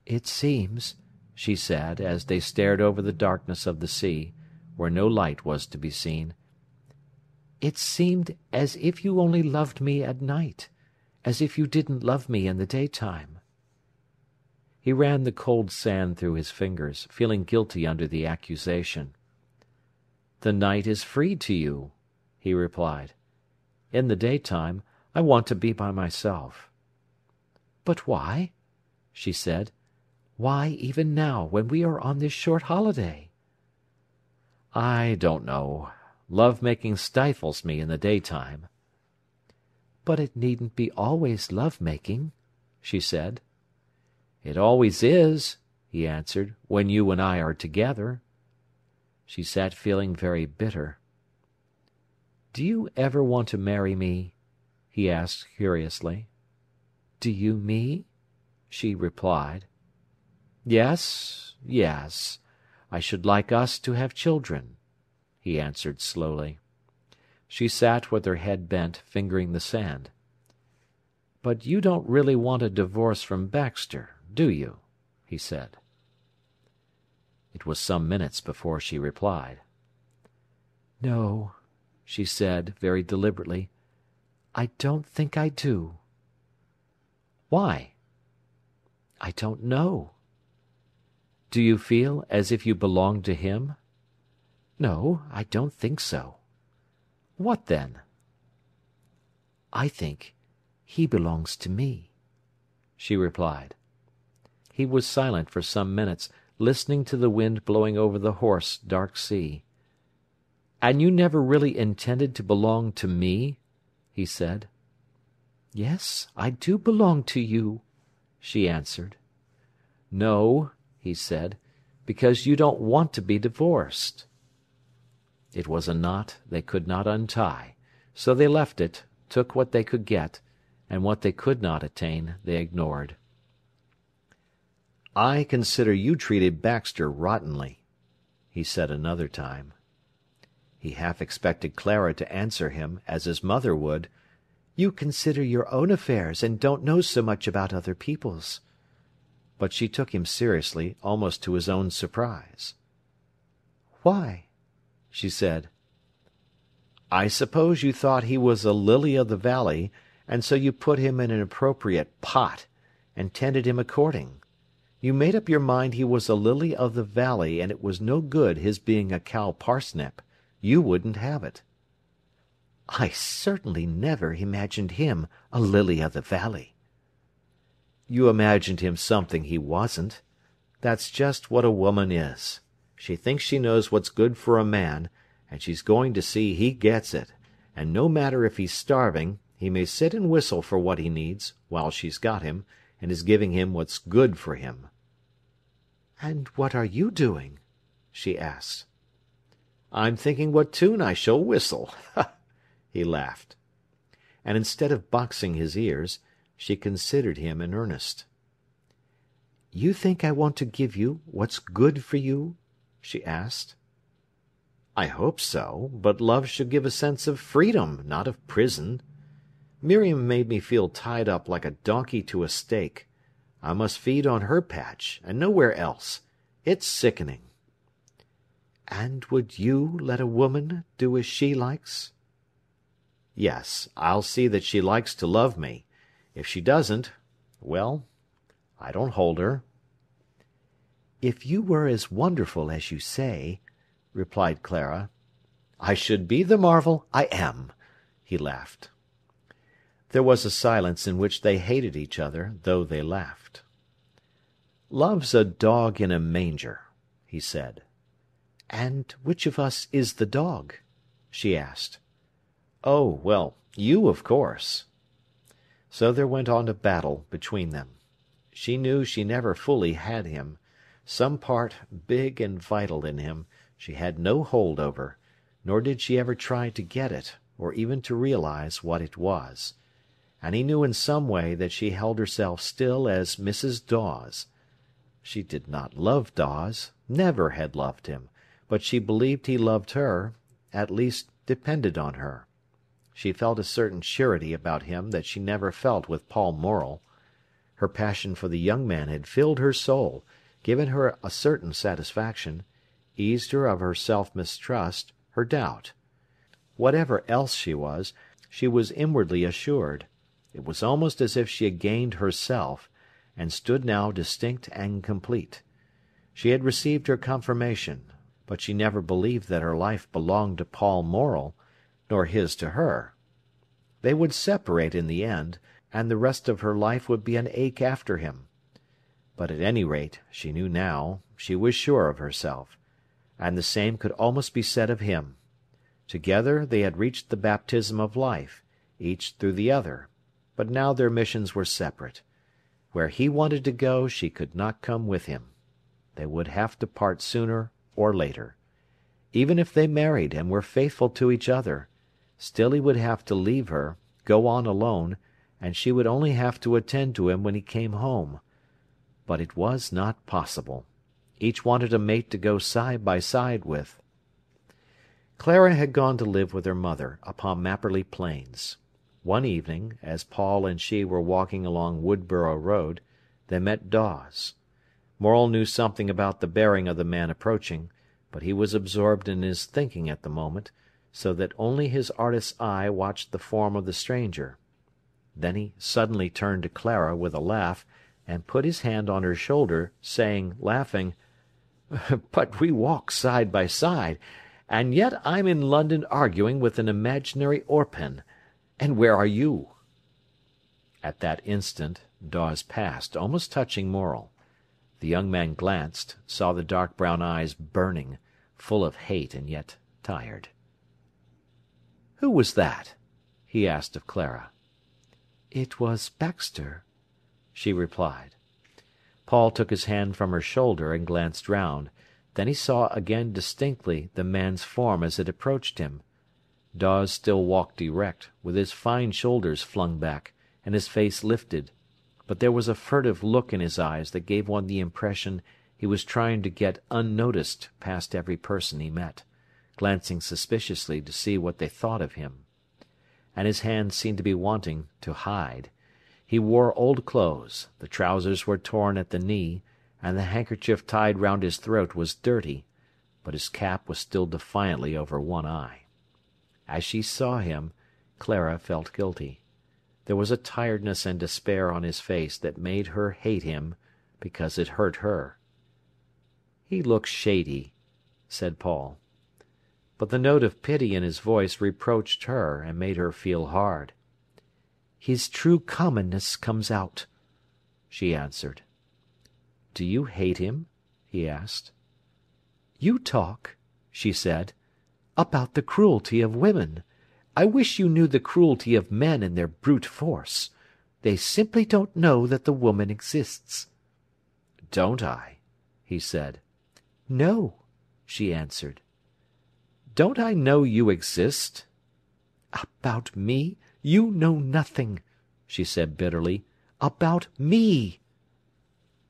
Speaker 1: "It seems," she said, as they stared over the darkness of the sea, where no light was to be seen, "it seemed as if you only loved me at night, as if you didn't love me in the daytime." He ran the cold sand through his fingers, feeling guilty under the accusation. "The night is free to you," he replied. "In the daytime I want to be by myself." "But why?" she said. "Why even now, when we are on this short holiday?" "I don't know. Love-making stifles me in the daytime." "But it needn't be always love-making," she said. "It always is," he answered, "when you and I are together." She sat feeling very bitter. "Do you ever want to marry me?" he asked curiously. "Do you me?" she replied. "Yes, yes. I should like us to have children," he answered slowly. She sat with her head bent, fingering the sand. "But you don't really want a divorce from Baxter, do you?" he said. It was some minutes before she replied. "No," she said, very deliberately. "I don't think I do." "Why?" "I don't know." "Do you feel as if you belonged to him?" "No, I don't think so." "What then?" "I think he belongs to me," she replied. He was silent for some minutes, listening to the wind blowing over the hoarse, dark sea. "And you never really intended to belong to me?" he said. "Yes, I do belong to you," she answered. "No," he said, "because you don't want to be divorced." It was a knot they could not untie, so they left it, took what they could get, and what they could not attain they ignored. "I consider you treated Baxter rottenly," he said another time. He half expected Clara to answer him, as his mother would, "You consider your own affairs and don't know so much about other people's." But she took him seriously, almost to his own surprise. "Why?" she said. "I suppose you thought he was a lily of the valley, and so you put him in an appropriate pot, and tended him according. You made up your mind he was a lily of the valley, and it was no good his being a cow parsnip. You wouldn't have it." "I certainly never imagined him a lily of the valley." "You imagined him something he wasn't. That's just what a woman is. She thinks she knows what's good for a man, and she's going to see he gets it, and no matter if he's starving, he may sit and whistle for what he needs, while she's got him, and is giving him what's good for him." "And what are you doing?" she asked. "I'm thinking what tune I shall whistle." He laughed. And instead of boxing his ears, she considered him in earnest. "You think I want to give you what's good for you?" she asked. "I hope so, but love should give a sense of freedom, not of prison. Miriam made me feel tied up like a donkey to a stake. I must feed on her patch, and nowhere else. It's sickening." "And would you let a woman do as she likes?" "Yes, I'll see that she likes to love me. If she doesn't, well, I don't hold her." "If you were as wonderful as you say," replied Clara. "I should be the marvel I am," he laughed. There was a silence in which they hated each other, though they laughed. "Love's a dog in a manger," he said. "And which of us is the dog?" she asked. "Oh, well, you, of course." So there went on a battle between them. She knew she never fully had him. Some part, big and vital in him, she had no hold over, nor did she ever try to get it, or even to realize what it was. And he knew in some way that she held herself still as Mrs. Dawes. She did not love Dawes, never had loved him, but she believed he loved her, at least depended on her. She felt a certain surety about him that she never felt with Paul Morel. Her passion for the young man had filled her soul, given her a certain satisfaction, eased her of her self-mistrust, her doubt. Whatever else she was inwardly assured. It was almost as if she had gained herself, and stood now distinct and complete. She had received her confirmation, but she never believed that her life belonged to Paul Morel, nor his to her. They would separate in the end, and the rest of her life would be an ache after him. But at any rate, she knew now, she was sure of herself, and the same could almost be said of him. Together they had reached the baptism of life, each through the other, but now their missions were separate. Where he wanted to go, she could not come with him. They would have to part sooner or later. Even if they married and were faithful to each other, still he would have to leave her, go on alone, and she would only have to attend to him when he came home. But it was not possible. Each wanted a mate to go side by side with. Clara had gone to live with her mother upon Mapperley Plains. One evening, as Paul and she were walking along Woodborough Road, they met Dawes. Morel knew something about the bearing of the man approaching, but he was absorbed in his thinking at the moment, so that only his artist's eye watched the form of the stranger. Then he suddenly turned to Clara with a laugh, and put his hand on her shoulder, saying, laughing, "But we walk side by side, and yet I'm in London arguing with an imaginary Orpen. And where are you?" At that instant Dawes passed, almost touching Morel. The young man glanced, saw the dark brown eyes burning, full of hate and yet tired. "Who was that?" he asked of Clara. "It was Baxter," she replied. Paul took his hand from her shoulder and glanced round. Then he saw again distinctly the man's form as it approached him. Dawes still walked erect, with his fine shoulders flung back, and his face lifted, but there was a furtive look in his eyes that gave one the impression he was trying to get unnoticed past every person he met, glancing suspiciously to see what they thought of him. And his hands seemed to be wanting to hide. He wore old clothes, the trousers were torn at the knee, and the handkerchief tied round his throat was dirty, but his cap was still defiantly over one eye. As she saw him, Clara felt guilty. There was a tiredness and despair on his face that made her hate him because it hurt her. "He looks shady," said Paul. But the note of pity in his voice reproached her and made her feel hard. "His true commonness comes out," she answered. "Do you hate him?" he asked. "You talk," she said, "about the cruelty of women. I wish you knew the cruelty of men and their brute force. They simply don't know that the woman exists." "Don't I?" he said. "No," she answered. "Don't I know you exist?" "About me you know nothing," she said bitterly. "About me."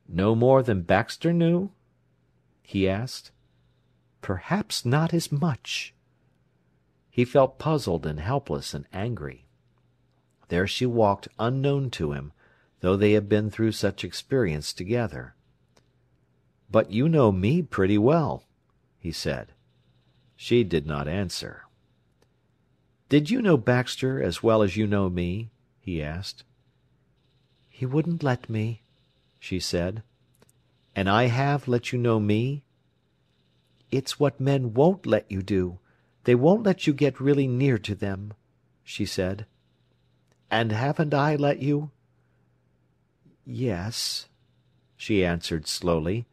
Speaker 1: "No more than Baxter knew?" he asked. "Perhaps not as much." He felt puzzled and helpless and angry. There she walked unknown to him, though they had been through such experience together. "But you know me pretty well," he said. She did not answer. "Did you know Baxter as well as you know me?" he asked. "He wouldn't let me," she said. "And I have let you know me?" "It's what men won't let you do. They won't let you get really near to them," she said. "And haven't I let you?" "Yes," she answered slowly.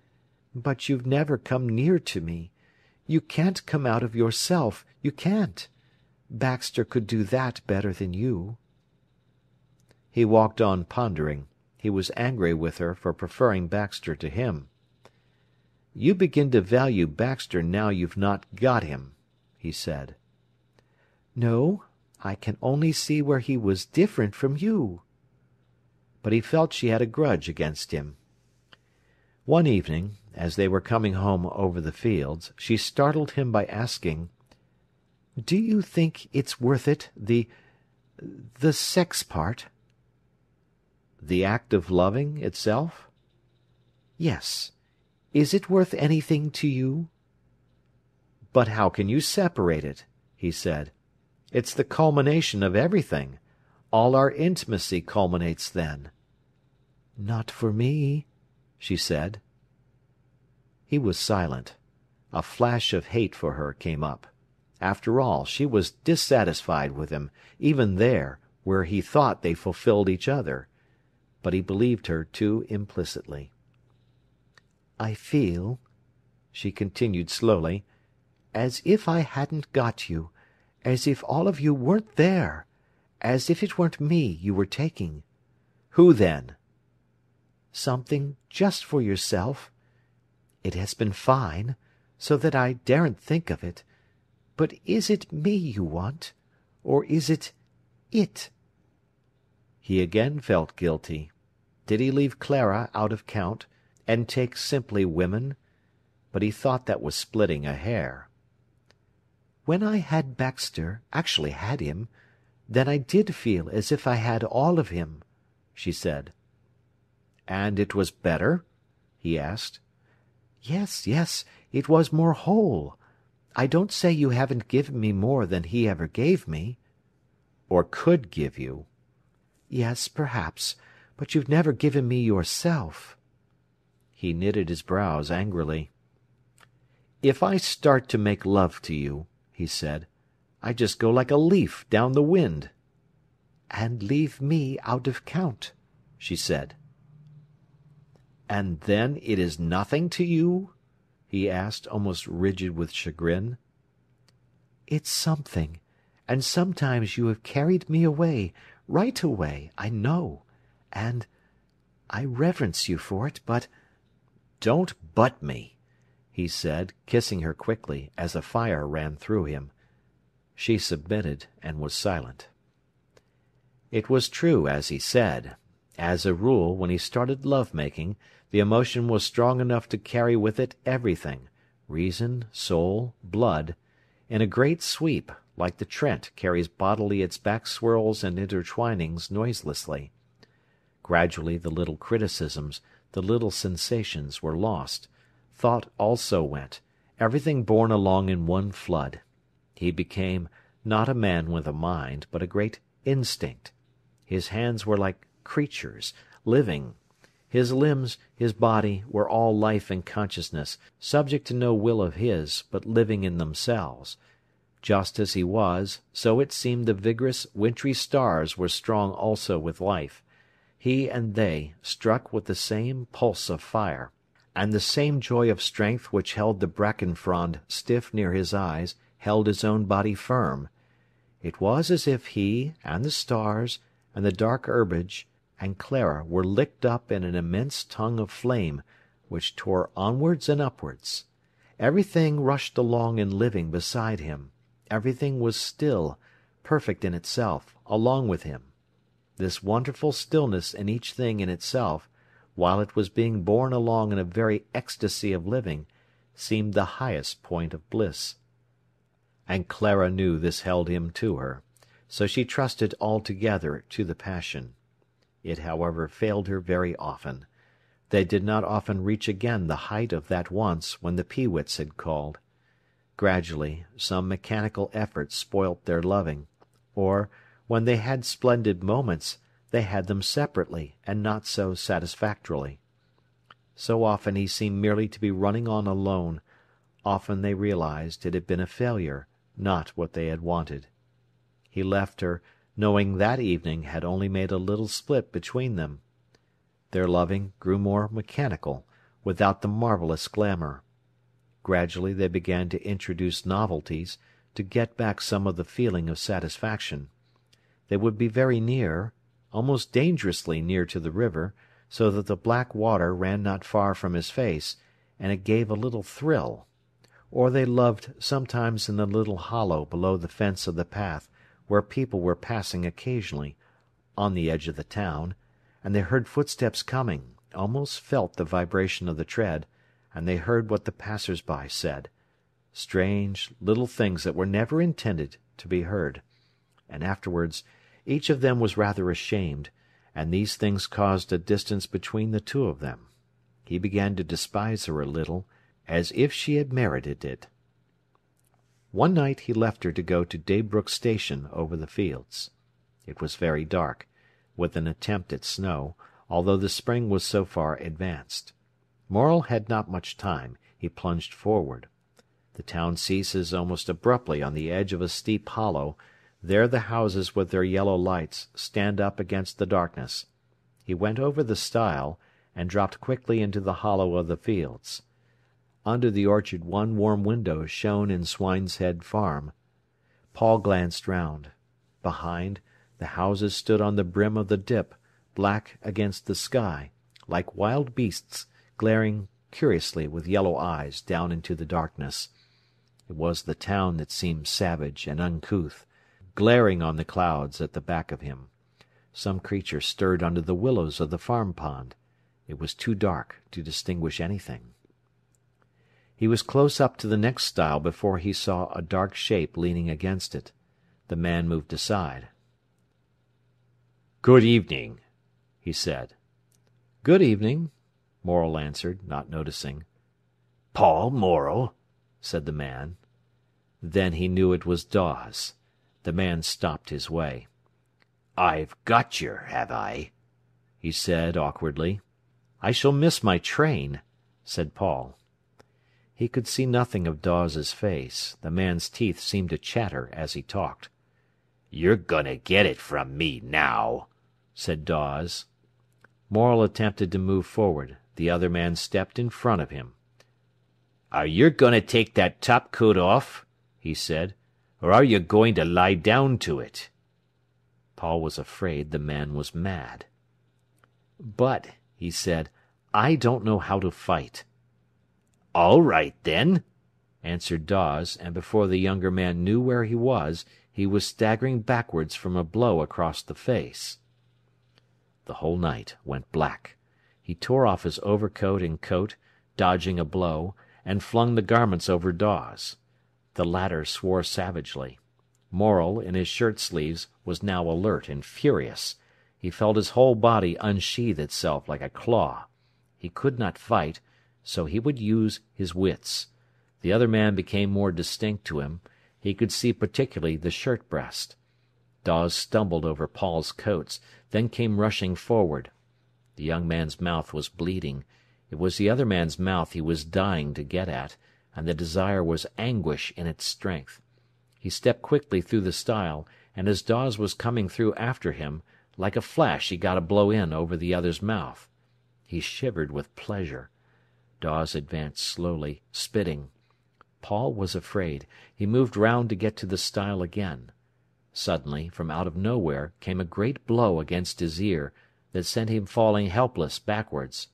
Speaker 1: "But you've never come near to me. You can't come out of yourself. You can't. Baxter could do that better than you." He walked on pondering. He was angry with her for preferring Baxter to him. "You begin to value Baxter now you've not got him," he said. "No, I can only see where he was different from you." But he felt she had a grudge against him. One evening, as they were coming home over the fields, she startled him by asking, "Do you think it's worth it, the sex part?" "The act of loving itself?" "Yes. Is it worth anything to you?" "But how can you separate it?" he said. "It's the culmination of everything. All our intimacy culminates then." "Not for me," she said. He was silent. A flash of hate for her came up. After all, she was dissatisfied with him, even there, where he thought they fulfilled each other. But he believed her too implicitly. "I feel," she continued slowly, "as if I hadn't got you, as if all of you weren't there, as if it weren't me you were taking." "Who then?" "Something just for yourself. It has been fine, so that I daren't think of it. But is it me you want, or is it it?" He again felt guilty. Did he leave Clara out of count, and take simply women? But he thought that was splitting a hair. "When I had Baxter, actually had him, then I did feel as if I had all of him," she said. "And it was better?" he asked. "Yes, yes, it was more whole. I don't say you haven't given me more than he ever gave me." "Or could give you." "Yes, perhaps, but you've never given me yourself." He knitted his brows angrily. "If I start to make love to you," he said, "I just go like a leaf down the wind." "And leave me out of count," she said. "And then it is nothing to you?" he asked, almost rigid with chagrin. "It's something, and sometimes you have carried me away, right away, I know, and I reverence you for it, but—" "Don't butt me," he said, kissing her quickly, as a fire ran through him. She submitted, and was silent. It was true, as he said. As a rule, when he started love-making, the emotion was strong enough to carry with it everything—reason, soul, blood, in a great sweep, like the Trent carries bodily its back-swirls and intertwinings noiselessly. Gradually the little criticisms, the little sensations were lost. Thought also went, everything borne along in one flood. He became, not a man with a mind, but a great instinct. His hands were like creatures, living. His limbs, his body, were all life and consciousness, subject to no will of his, but living in themselves. Just as he was, so it seemed the vigorous, wintry stars were strong also with life. He and they struck with the same pulse of fire, and the same joy of strength which held the bracken frond stiff near his eyes held his own body firm. It was as if he, and the stars, and the dark herbage, and Clara were licked up in an immense tongue of flame, which tore onwards and upwards. Everything rushed along in living beside him. Everything was still, perfect in itself, along with him. This wonderful stillness in each thing in itself, while it was being borne along in a very ecstasy of living, seemed the highest point of bliss. And Clara knew this held him to her, so she trusted altogether to the passion. It, however, failed her very often. They did not often reach again the height of that once when the peewits had called. Gradually, some mechanical effort spoilt their loving, or, when they had splendid moments, they had them separately and not so satisfactorily. So often he seemed merely to be running on alone, often they realized it had been a failure, not what they had wanted. He left her, knowing that evening had only made a little split between them. Their loving grew more mechanical, without the marvellous glamour. Gradually they began to introduce novelties, to get back some of the feeling of satisfaction. They would be very near, almost dangerously near to the river, so that the black water ran not far from his face, and it gave a little thrill. Or they loved sometimes in the little hollow below the fence of the path, where people were passing occasionally, on the edge of the town, and they heard footsteps coming, almost felt the vibration of the tread, and they heard what the passers-by said, strange little things that were never intended to be heard. And afterwards each of them was rather ashamed, and these things caused a distance between the two of them. He began to despise her a little, as if she had merited it. One night he left her to go to Daybrook Station over the fields. It was very dark, with an attempt at snow, although the spring was so far advanced. Morel had not much time. He plunged forward. The town ceases almost abruptly on the edge of a steep hollow. There the houses with their yellow lights stand up against the darkness. He went over the stile, and dropped quickly into the hollow of the fields. Under the orchard one warm window shone in Swineshead Farm. Paul glanced round. Behind, the houses stood on the brim of the dip, black against the sky, like wild beasts glaring curiously with yellow eyes down into the darkness. It was the town that seemed savage and uncouth, glaring on the clouds at the back of him. Some creature stirred under the willows of the farm pond. It was too dark to distinguish anything. He was close up to the next stile before he saw a dark shape leaning against it. The man moved aside. "Good evening," he said. "Good evening," Morel answered, not noticing. "Paul Morel," said the man. Then he knew it was Dawes. The man stopped his way. "I've got yer, have I?" he said awkwardly. "I shall miss my train," said Paul. He could see nothing of Dawes's face. The man's teeth seemed to chatter as he talked. "You're gonna get it from me now," said Dawes. Morel attempted to move forward. The other man stepped in front of him. "Are you going to take that top coat off?" he said. "Or are you going to lie down to it?" Paul was afraid the man was mad. "But," he said, "I don't know how to fight." "All right, then," answered Dawes, and before the younger man knew where he was staggering backwards from a blow across the face. The whole night went black. He tore off his overcoat and coat, dodging a blow, and flung the garments over Dawes. The latter swore savagely. Morel, in his shirt-sleeves, was now alert and furious. He felt his whole body unsheathe itself like a claw. He could not fight, so he would use his wits. The other man became more distinct to him. He could see particularly the shirt-breast. Dawes stumbled over Paul's coats, then came rushing forward. The young man's mouth was bleeding. It was the other man's mouth he was dying to get at, and the desire was anguish in its strength. He stepped quickly through the stile, and as Dawes was coming through after him, like a flash he got a blow in over the other's mouth. He shivered with pleasure. Dawes advanced slowly, spitting. Paul was afraid. He moved round to get to the stile again. Suddenly, from out of nowhere, came a great blow against his ear that sent him falling helpless backwards.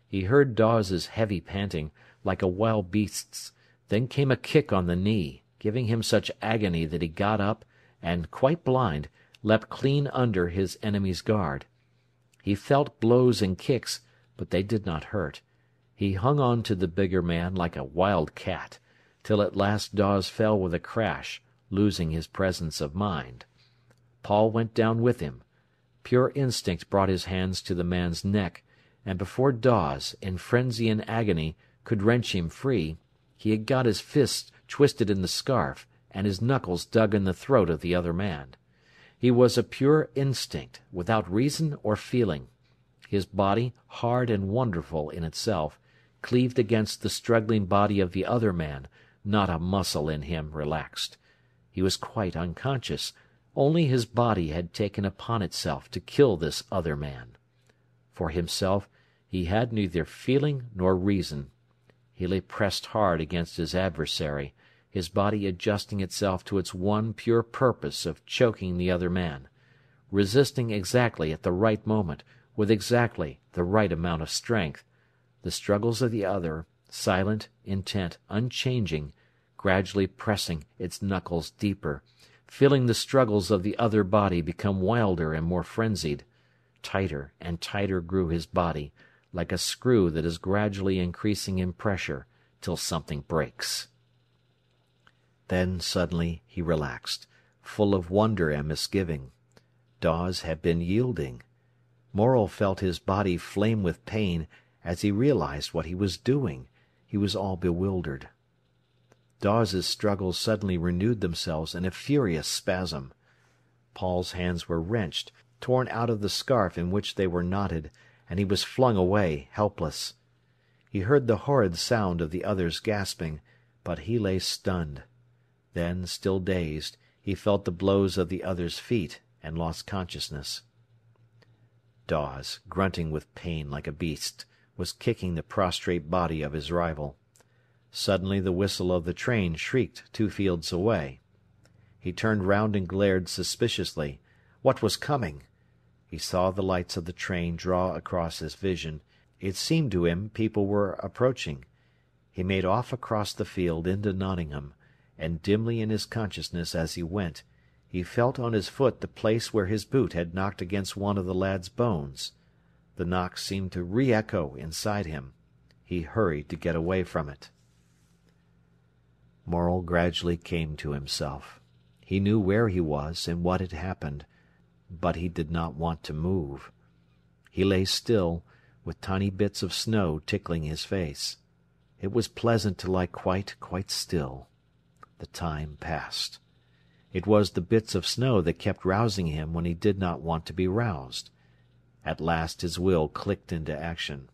Speaker 1: He heard Dawes's heavy panting, like a wild beast's. Then came a kick on the knee, giving him such agony that he got up, and, quite blind, leapt clean under his enemy's guard. He felt blows and kicks, but they did not hurt. He hung on to the bigger man like a wild cat, till at last Dawes fell with a crash, losing his presence of mind. Paul went down with him. Pure instinct brought his hands to the man's neck, and before Dawes, in frenzy and agony, could wrench him free, he had got his fists twisted in the scarf, and his knuckles dug in the throat of the other man. He was a pure instinct, without reason or feeling. His body, hard and wonderful in itself, cleaved against the struggling body of the other man, not a muscle in him relaxed. He was quite unconscious, only his body had taken upon itself to kill this other man. For himself, he had neither feeling nor reason. He lay pressed hard against his adversary, his body adjusting itself to its one pure purpose of choking the other man, resisting exactly at the right moment, with exactly the right amount of strength, the struggles of the other, silent, intent, unchanging, gradually pressing its knuckles deeper, feeling the struggles of the other body become wilder and more frenzied. Tighter and tighter grew his body, like a screw that is gradually increasing in pressure, till something breaks. Then suddenly he relaxed, full of wonder and misgiving. Dawes had been yielding. Morel felt his body flame with pain as he realized what he was doing. He was all bewildered. Dawes's struggles suddenly renewed themselves in a furious spasm. Paul's hands were wrenched, torn out of the scarf in which they were knotted, and he was flung away, helpless. He heard the horrid sound of the other's gasping, but he lay stunned. Then, still dazed, he felt the blows of the other's feet, and lost consciousness. Dawes, grunting with pain like a beast, was kicking the prostrate body of his rival. Suddenly the whistle of the train shrieked 2 fields away. He turned round and glared suspiciously. What was coming? He saw the lights of the train draw across his vision. It seemed to him people were approaching. He made off across the field into Nottingham, and dimly in his consciousness as he went, he felt on his foot the place where his boot had knocked against one of the lad's bones. The knock seemed to re-echo inside him. He hurried to get away from it. Morel gradually came to himself. He knew where he was and what had happened, but he did not want to move. He lay still, with tiny bits of snow tickling his face. It was pleasant to lie quite still. The time passed. It was the bits of snow that kept rousing him when he did not want to be roused. At last his will clicked into action.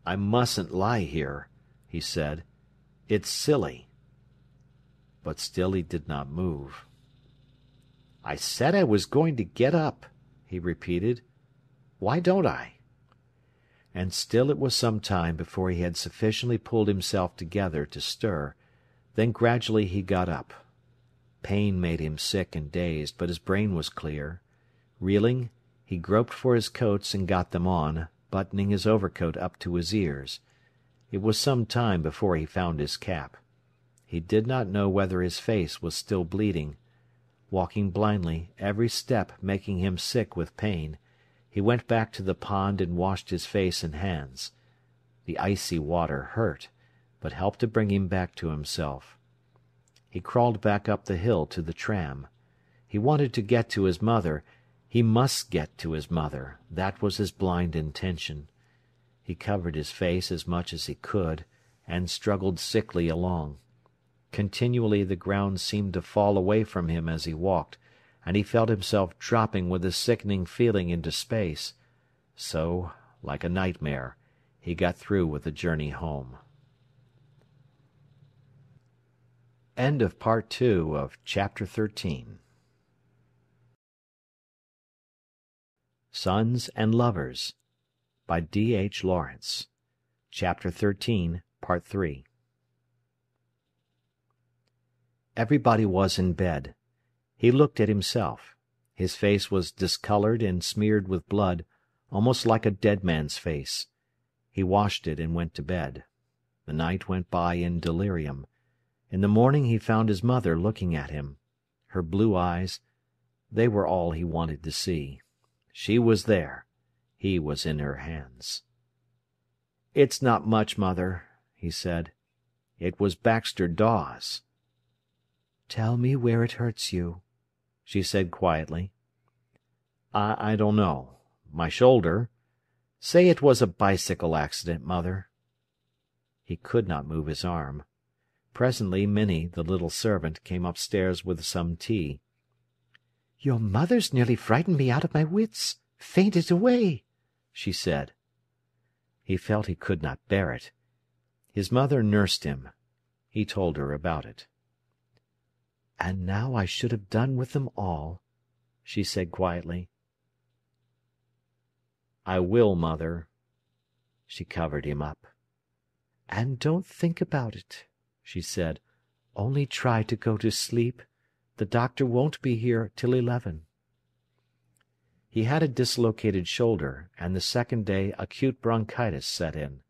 Speaker 1: "I mustn't lie here," he said. "It's silly." But still he did not move. "I said I was going to get up," he repeated. "Why don't I?" And still it was some time before he had sufficiently pulled himself together to stir. Then gradually he got up. Pain made him sick and dazed, but his brain was clear. Reeling, he groped for his coats and got them on, buttoning his overcoat up to his ears. It was some time before he found his cap. He did not know whether his face was still bleeding. Walking blindly, every step making him sick with pain, he went back to the pond and washed his face and hands. The icy water hurt, but helped to bring him back to himself. He crawled back up the hill to the tram. He wanted to get to his mother. He must get to his mother. That was his blind intention. He covered his face as much as he could, and struggled sickly along. Continually the ground seemed to fall away from him as he walked, and he felt himself dropping with a sickening feeling into space. So, like a nightmare, he got through with the journey home. End of Part 2 of Chapter 13. Sons and Lovers by D. H. Lawrence. Chapter 13, Part 3. Everybody was in bed. He looked at himself. His face was discolored and smeared with blood, almost like a dead man's face. He washed it and went to bed. The night went by in delirium. In the morning he found his mother looking at him. Her blue eyes, they were all he wanted to see. She was there. He was in her hands. "It's not much, Mother," he said. "It was Baxter Dawes." "Tell me where it hurts you," she said quietly. I don't know. My shoulder. Say it was a bicycle accident, Mother." He could not move his arm. Presently Minnie, the little servant, came upstairs with some tea. "Your mother's nearly frightened me out of my wits. Fainted away," she said. He felt he could not bear it. His mother nursed him. He told her about it. "And now I should have done with them all," she said quietly. "I will, mother." She covered him up. "And don't think about it," she said. "Only try to go to sleep. The doctor won't be here till 11. He had a dislocated shoulder, and the second day acute bronchitis set in.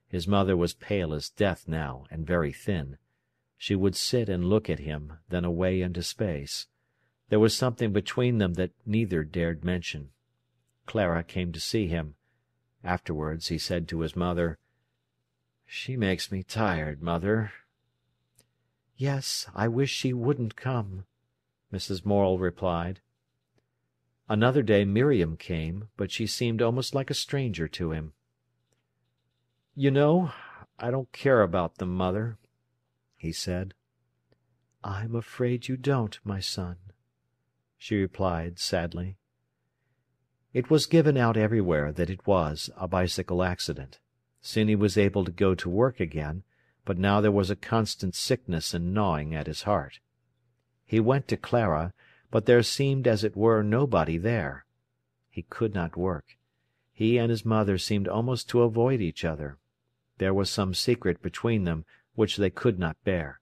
Speaker 1: His mother was pale as death now, and very thin. She would sit and look at him, then away into space. There was something between them that neither dared mention. Clara came to see him. Afterwards he said to his mother, "She makes me tired, mother." "Yes, I wish she wouldn't come," Mrs. Morel replied. Another day Miriam came, but she seemed almost like a stranger to him. "You know, I don't care about them, mother," he said. "I'm afraid you don't, my son," she replied sadly. It was given out everywhere that it was a bicycle accident. Soon he was able to go to work again, but now there was a constant sickness and gnawing at his heart. He went to Clara, but there seemed as it were nobody there. He could not work. He and his mother seemed almost to avoid each other. There was some secret between them which they could not bear.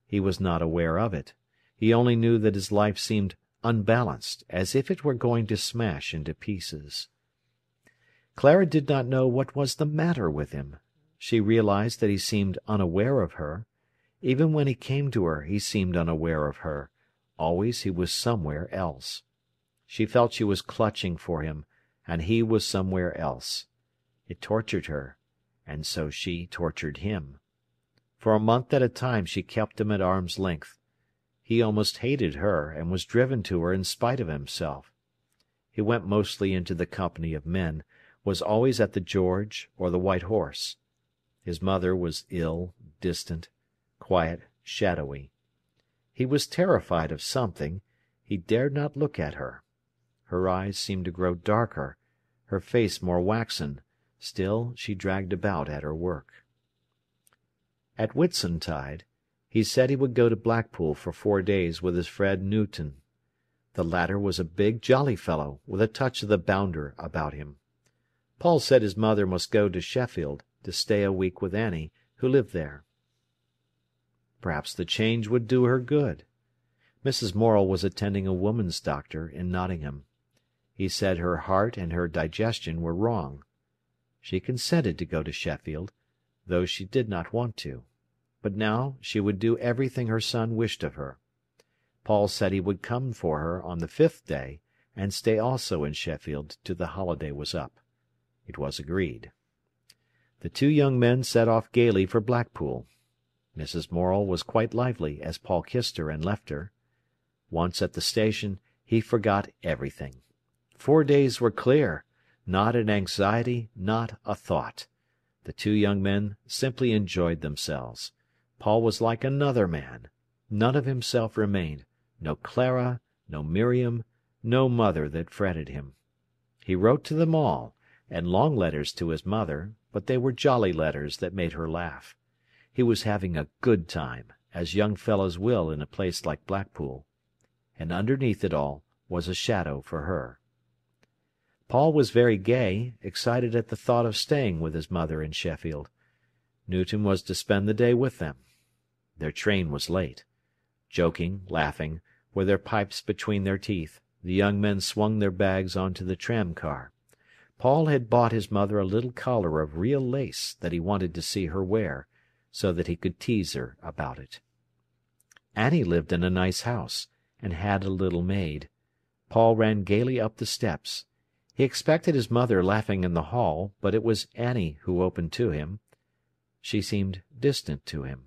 Speaker 1: He was not aware of it. He only knew that his life seemed unbalanced, as if it were going to smash into pieces. Clara did not know what was the matter with him. She realized that he seemed unaware of her. Even when he came to her he seemed unaware of her. Always he was somewhere else. She felt she was clutching for him, and he was somewhere else. It tortured her, and so she tortured him. For a month at a time she kept him at arm's length. He almost hated her, and was driven to her in spite of himself. He went mostly into the company of men, was always at the George or the White Horse. His mother was ill, distant, quiet, shadowy. He was terrified of something. He dared not look at her. Her eyes seemed to grow darker, her face more waxen. Still she dragged about at her work. At Whitsuntide he said he would go to Blackpool for 4 days with his friend Newton. The latter was a big, jolly fellow, with a touch of the bounder about him. Paul said his mother must go to Sheffield to stay a week with Annie, who lived there. Perhaps the change would do her good. Mrs. Morel was attending a woman's doctor in Nottingham. He said her heart and her digestion were wrong. She consented to go to Sheffield, though she did not want to. But now she would do everything her son wished of her. Paul said he would come for her on the 5th day, and stay also in Sheffield till the holiday was up. It was agreed. The two young men set off gaily for Blackpool. Mrs. Morel was quite lively as Paul kissed her and left her. Once at the station he forgot everything. 4 days were clear, not an anxiety, not a thought. The two young men simply enjoyed themselves. Paul was like another man. None of himself remained, no Clara, no Miriam, no mother that fretted him. He wrote to them all, and long letters to his mother, but they were jolly letters that made her laugh. He was having a good time, as young fellows will in a place like Blackpool. And underneath it all was a shadow for her. Paul was very gay, excited at the thought of staying with his mother in Sheffield. Newton was to spend the day with them. Their train was late. Joking, laughing, with their pipes between their teeth, the young men swung their bags onto the tram-car. Paul had bought his mother a little collar of real lace that he wanted to see her wear, so that he could tease her about it. Annie lived in a nice house, and had a little maid. Paul ran gaily up the steps. He expected his mother laughing in the hall, but it was Annie who opened to him. She seemed distant to him.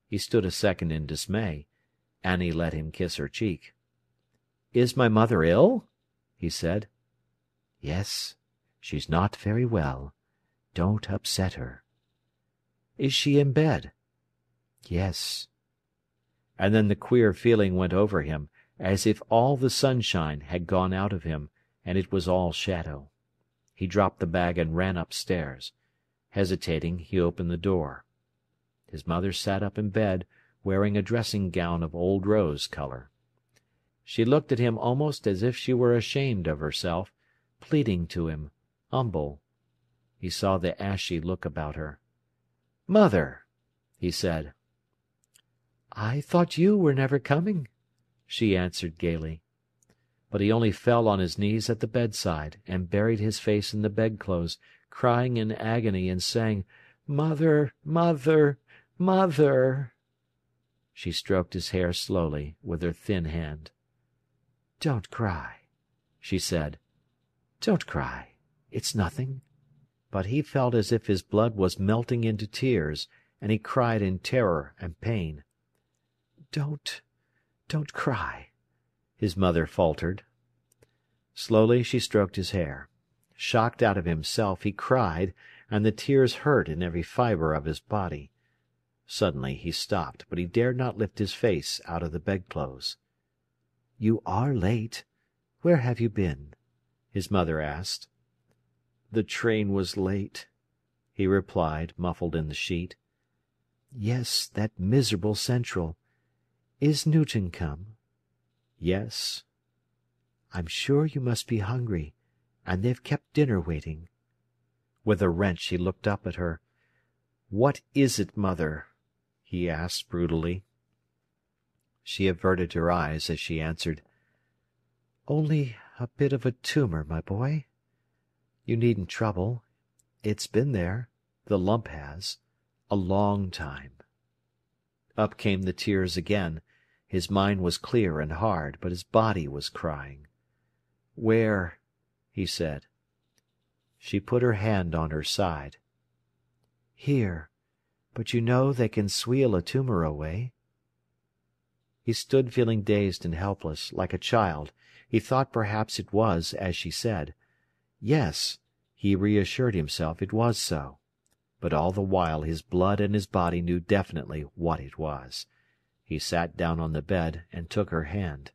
Speaker 1: He stood a second in dismay. Annie let him kiss her cheek. "Is my mother ill?" he said. "Yes, she's not very well. Don't upset her." "Is she in bed?" Yes. And then the queer feeling went over him, as if all the sunshine had gone out of him, and it was all shadow. He dropped the bag and ran upstairs. Hesitating, he opened the door. His mother sat up in bed, wearing a dressing-gown of old rose colour. She looked at him almost as if she were ashamed of herself, pleading to him, humble. He saw the ashy look about her. "Mother!" he said. "I thought you were never coming," she answered gaily. But he only fell on his knees at the bedside, and buried his face in the bedclothes, crying in agony and saying, "Mother, mother, mother!" She stroked his hair slowly with her thin hand. "Don't cry," she said. "Don't cry. It's nothing." But he felt as if his blood was melting into tears, and he cried in terror and pain. Don't cry," his mother faltered. Slowly she stroked his hair. Shocked out of himself, he cried, and the tears hurt in every fibre of his body. Suddenly he stopped, but he dared not lift his face out of the bedclothes. "You are late. Where have you been?" his mother asked. "The train was late," he replied, muffled in the sheet. "Yes, that miserable Central. Is Newton come?" "Yes." "I'm sure you must be hungry, and they've kept dinner waiting." With a wrench he looked up at her. "What is it, mother?" he asked brutally. She averted her eyes as she answered, "Only a bit of a tumour, my boy. You needn't trouble. It's been there, the lump has, a long time." Up came the tears again. His mind was clear and hard, but his body was crying. "Where?" he said. She put her hand on her side. "Here. But you know they can sweal a tumour away." He stood feeling dazed and helpless, like a child. He thought perhaps it was as she said. Yes, he reassured himself it was so. But all the while his blood and his body knew definitely what it was. He sat down on the bed and took her hand.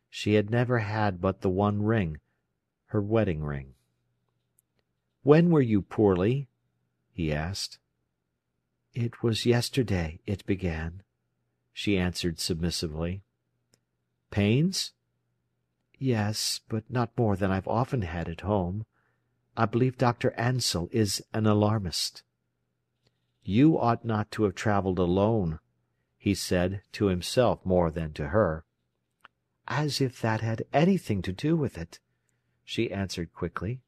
Speaker 1: She had never had but the one ring, her wedding ring. "When were you poorly?" he asked. "It was yesterday it began," she answered submissively. "Pains?" "Yes, but not more than I've often had at home. I believe Dr. Ansell is an alarmist." "You ought not to have travelled alone," he said, to himself more than to her. "As if that had anything to do with it," she answered quickly.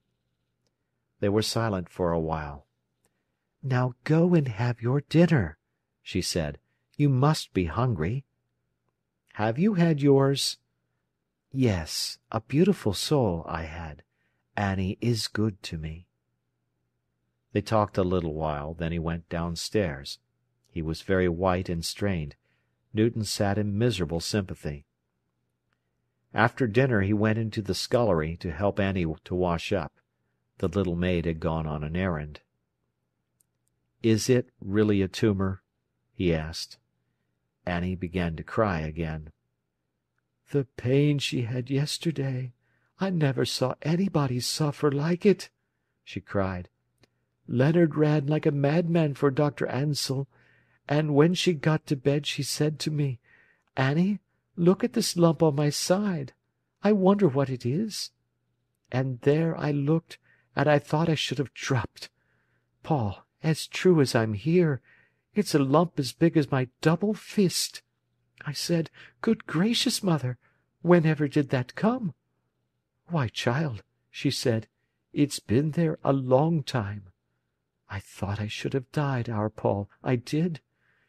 Speaker 1: They were silent for a while. "Now go and have your dinner," she said. "You must be hungry." "Have you had yours?" "Yes, a beautiful soul I had. Annie is good to me." They talked a little while, then he went downstairs. He was very white and strained. Newton sat in miserable sympathy. After dinner he went into the scullery to help Annie to wash up. The little maid had gone on an errand. "Is it really a tumour?" he asked. Annie began to cry again. "The pain she had yesterday! I never saw anybody suffer like it!" she cried. "Leonard ran like a madman for Dr. Ansell, and when she got to bed she said to me, 'Annie, look at this lump on my side. I wonder what it is.' And there I looked, and I thought I should have dropped. Paul, as true as I'm here, it's a lump as big as my double fist. I said, 'Good gracious, mother, whenever did that come?' 'Why, child,' she said, 'it's been there a long time.' I thought I should have died, our Paul, I did.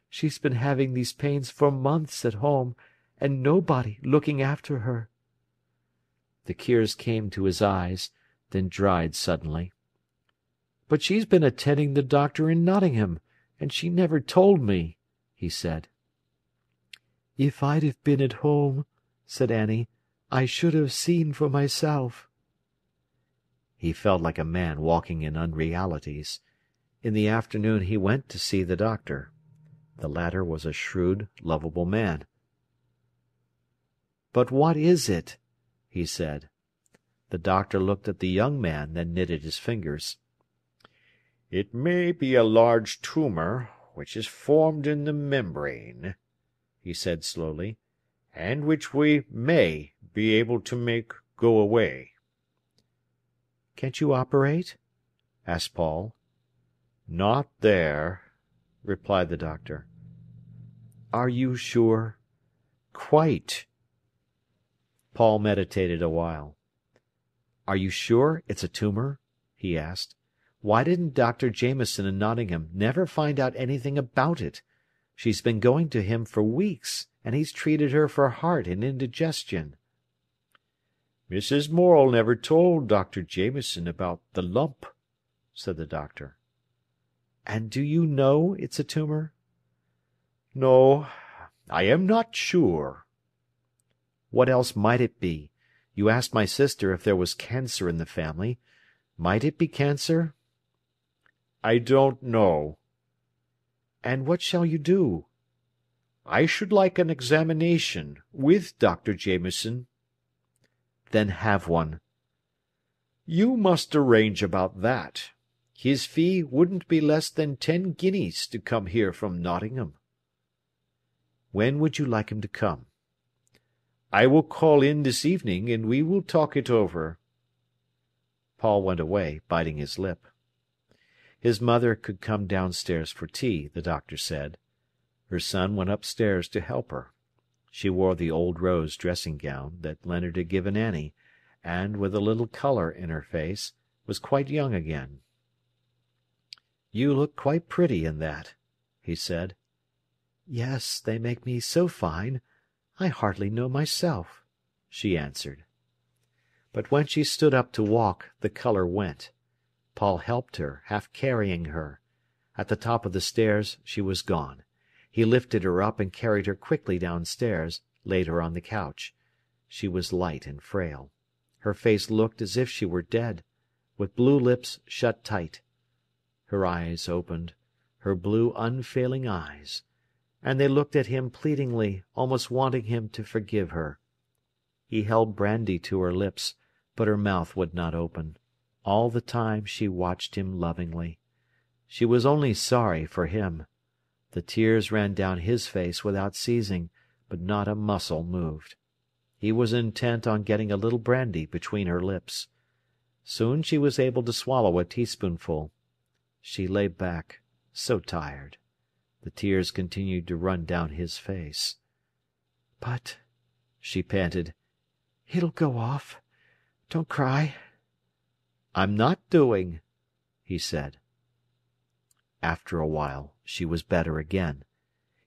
Speaker 1: She's been having these pains for months at home, and nobody looking after her." The tears came to his eyes, then dried suddenly. "But she's been attending the doctor in Nottingham, and she never told me," he said. "If I'd have been at home," said Annie, "I should have seen for myself." He felt like a man walking in unrealities. In the afternoon he went to see the doctor. The latter was a shrewd, lovable man. "But what is it?" he said. The doctor looked at the young man, then knitted his fingers.
Speaker 3: "It may be a large tumour which is formed in the membrane," he said slowly, "and which we may be able to make go away."
Speaker 1: "Can't you operate?" asked Paul.
Speaker 3: "Not there," replied the doctor.
Speaker 1: "Are you sure?"
Speaker 3: "Quite."
Speaker 1: Paul meditated a while. "Are you sure it's a tumour?" he asked. "Why didn't Dr. Jameson in Nottingham never find out anything about it? She's been going to him for weeks, and he's treated her for heart and indigestion."
Speaker 3: "Mrs. Morel never told Dr. Jameson about the lump," said the doctor.
Speaker 1: "And do you know it's a tumour?"
Speaker 3: "No, I am not sure."
Speaker 1: "What else might it be? You asked my sister if there was cancer in the family. Might it be cancer?"
Speaker 3: "I don't know."
Speaker 1: "And what shall you do?"
Speaker 3: "I should like an examination, with Dr. Jameson."
Speaker 1: "Then have one."
Speaker 3: "You must arrange about that. His fee wouldn't be less than 10 guineas to come here from Nottingham."
Speaker 1: "When would you like him to come?"
Speaker 3: "I will call in this evening, and we will talk it over."
Speaker 1: Paul went away, biting his lip. His mother could come downstairs for tea, the doctor said. Her son went upstairs to help her. She wore the old rose dressing-gown that Leonard had given Annie, and, with a little colour in her face, was quite young again. "You look quite pretty in that," he said. "Yes, they make me so fine, I hardly know myself," she answered. But when she stood up to walk, the colour went. Paul helped her, half carrying her. At the top of the stairs she was gone. He lifted her up and carried her quickly downstairs, laid her on the couch. She was light and frail. Her face looked as if she were dead, with blue lips shut tight. Her eyes opened, her blue unfailing eyes, and they looked at him pleadingly, almost wanting him to forgive her. He held brandy to her lips, but her mouth would not open. All the time she watched him lovingly. She was only sorry for him. The tears ran down his face without ceasing, but not a muscle moved. He was intent on getting a little brandy between her lips. Soon she was able to swallow a teaspoonful. She lay back, so tired. The tears continued to run down his face. "But," she panted, "it'll go off. Don't cry." "I'm not doing," he said. After a while she was better again.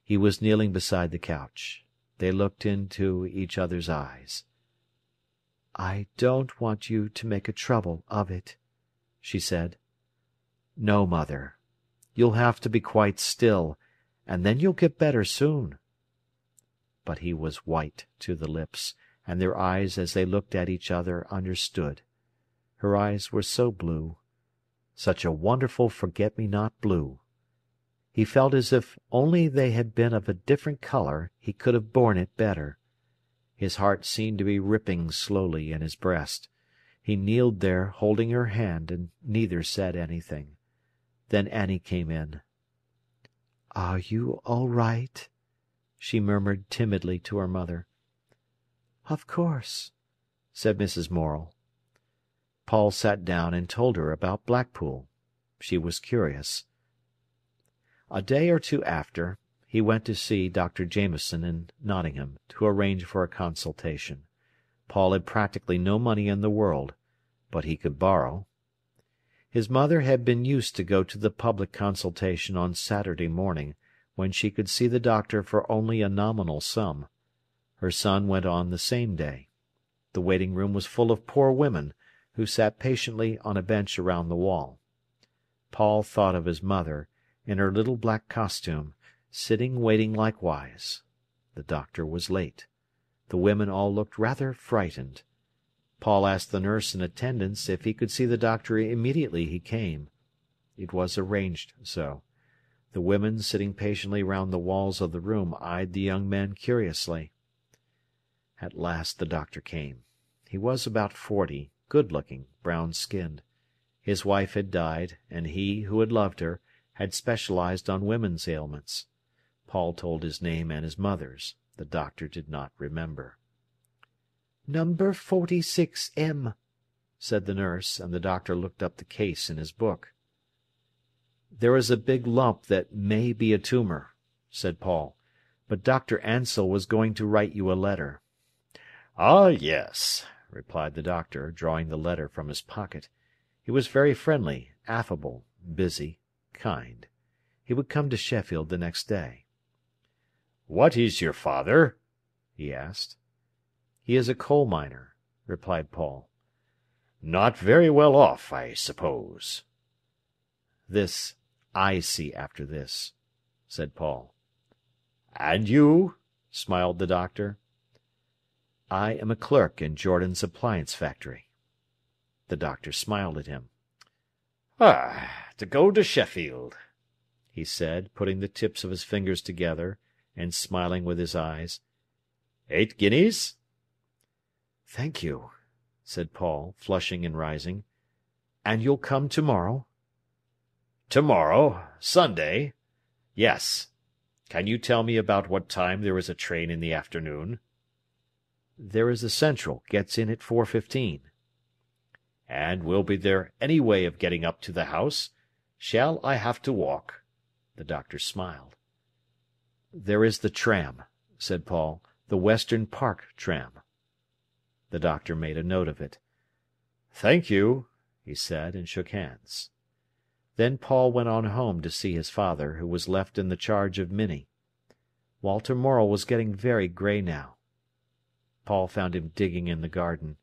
Speaker 1: He was kneeling beside the couch. They looked into each other's eyes. "I don't want you to make a trouble of it," she said. "No, mother. You'll have to be quite still, and then you'll get better soon." But he was white to the lips, and their eyes as they looked at each other understood. Her eyes were so blue, such a wonderful forget-me-not blue. He felt as if only they had been of a different colour he could have borne it better. His heart seemed to be ripping slowly in his breast. He kneeled there, holding her hand, and neither said anything. Then Annie came in. "Are you all right?" she murmured timidly to her mother. "Of course," said Mrs. Morel. Paul sat down and told her about Blackpool. She was curious. A day or two after, he went to see Dr. Jameson in Nottingham, to arrange for a consultation. Paul had practically no money in the world, but he could borrow. His mother had been used to go to the public consultation on Saturday morning, when she could see the doctor for only a nominal sum. Her son went on the same day. The waiting-room was full of poor women, who sat patiently on a bench around the wall. Paul thought of his mother, in her little black costume, sitting waiting likewise. The doctor was late. The women all looked rather frightened. Paul asked the nurse in attendance if he could see the doctor immediately he came. It was arranged so. The women sitting patiently round the walls of the room eyed the young men curiously. At last the doctor came. He was about 40, good-looking, brown-skinned. His wife had died, and he, who had loved her, had specialized on women's ailments. Paul told his name and his mother's. The doctor did not remember. "Number 46 M," said the nurse, and the doctor looked up the case in his book. "There is a big lump that may be a tumour," said Paul, "but Dr. Ansell was going to write you a letter."
Speaker 3: "Ah, yes,"
Speaker 1: replied the doctor, drawing the letter from his pocket. He was very friendly, affable, busy, kind. He would come to Sheffield the next day.
Speaker 3: "What is your father?"
Speaker 1: he asked. "He is a coal miner," replied Paul.
Speaker 3: "Not very well off, I suppose."
Speaker 1: "This I see after this," said Paul.
Speaker 3: "And you?"
Speaker 1: smiled the doctor. "I am a clerk in Jordan's appliance factory." The doctor smiled at him.
Speaker 3: To go to Sheffield,"
Speaker 1: he said, putting the tips of his fingers together and smiling with his eyes.
Speaker 3: 8 guineas?
Speaker 1: "Thank you," said Paul, flushing and rising. "And you'll come to-morrow?"
Speaker 3: "Tomorrow? Sunday? Yes. Can you tell me about what time there is a train in the afternoon?"
Speaker 1: "There is a Central, gets in at 4:15.
Speaker 3: "And will be there any way of getting up to the house? Shall I have to walk?"
Speaker 1: The doctor smiled. "There is the tram," said Paul, "the Western Park tram." The doctor made a note of it.
Speaker 3: "Thank you,"
Speaker 1: he said, and shook hands. Then Paul went on home to see his father, who was left in the charge of Minnie. Walter Morel was getting very grey now. Paul found him digging in the garden.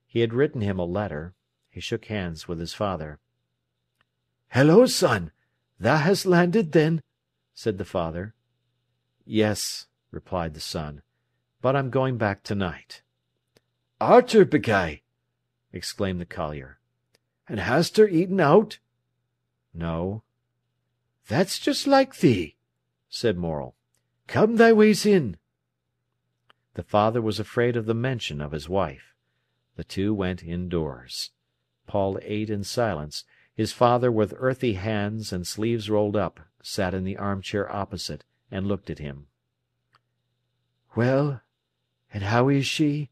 Speaker 1: He had written him a letter. He shook hands with his father. "Hello, son! Thou hast landed, then?" said the father. "Yes," replied the son, "but I'm going back to-night." "Arter, beguy!" exclaimed the collier. "And hast her eaten out?" "No." "That's just like thee," said Morel. "Come thy ways in." The father was afraid of the mention of his wife. The two went indoors. Paul ate in silence. His father, with earthy hands and sleeves rolled up, sat in the armchair opposite and looked at him. "Well, and how is she?"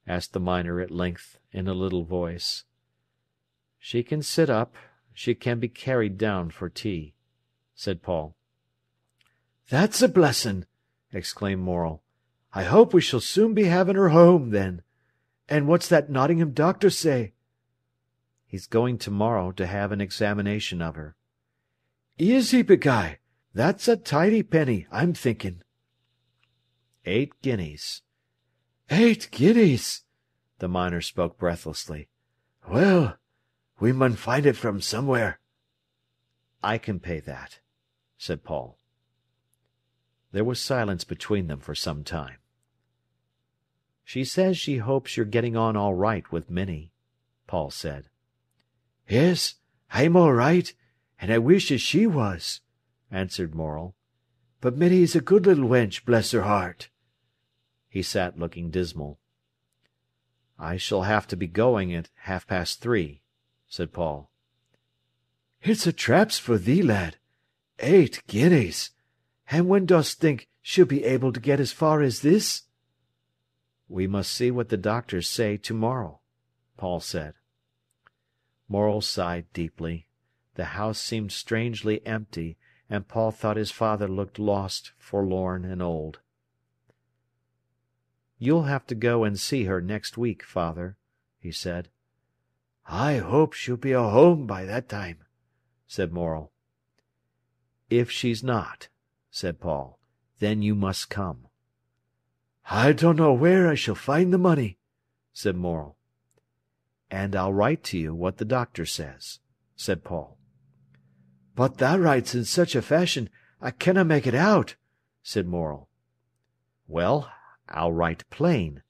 Speaker 1: asked the miner at length, in a little voice. "She can sit up. She can be carried down for tea," said Paul. "That's a blessin'!" exclaimed Morel. "I hope we shall soon be having her home, then. And what's that Nottingham doctor say?" "He's going to-morrow to have an examination of her." "Is he, beguy? That's a tidy penny, I'm thinking." 8 guineas. 8 guineas! The miner spoke breathlessly. "Well, we mun find it from somewhere." "I can pay that," said Paul. There was silence between them for some time. "She says she hopes you're getting on all right with Minnie," Paul said. "Yes, I'm all right, and I wish as she was," answered Morel. "But Minnie's a good little wench, bless her heart." He sat looking dismal. "I shall have to be going at 3:30, said Paul. "It's a traps for thee, lad. 8 guineas! And when dost think she'll be able to get as far as this?" "We must see what the doctors say to-morrow," Paul said. Morel sighed deeply. The house seemed strangely empty, and Paul thought his father looked lost, forlorn, and old. "You'll have to go and see her next week, father," he said. "I hope she'll be a home by that time," said Morel. "If she's not," said Paul, "then you must come." "I don't know where I shall find the money," said Morel. "And I'll write to you what the doctor says," said Paul. "But thou writes in such a fashion I canna make it out," said Morel. "Well, I'll write plain."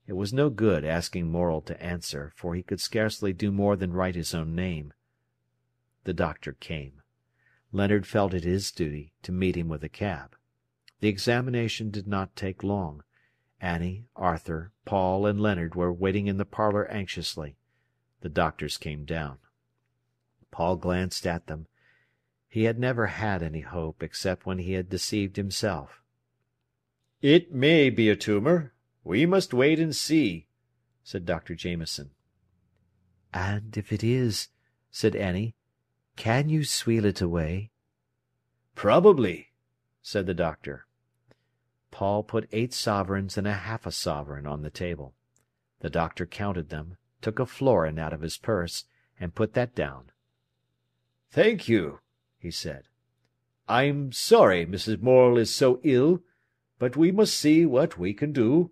Speaker 1: It was no good asking Morel to answer, for he could scarcely do more than write his own name. The doctor came. Leonard felt it his duty to meet him with a cab. The examination did not take long. Annie, Arthur, Paul, and Leonard were waiting in the parlour anxiously. The doctors came down. Paul glanced at them. He had never had any hope except when he had deceived himself.
Speaker 3: "It may be a tumour. We must wait and see," said Dr. Jameson.
Speaker 1: "And if it is," said Annie, "can you sweal it away?"
Speaker 3: "Probably," said the doctor.
Speaker 1: Paul put 8 sovereigns and a half a sovereign on the table. The doctor counted them, took a florin out of his purse, and put that down.
Speaker 3: "Thank you," he said. "I'm sorry Mrs. Morel is so ill, but we must see what we can do."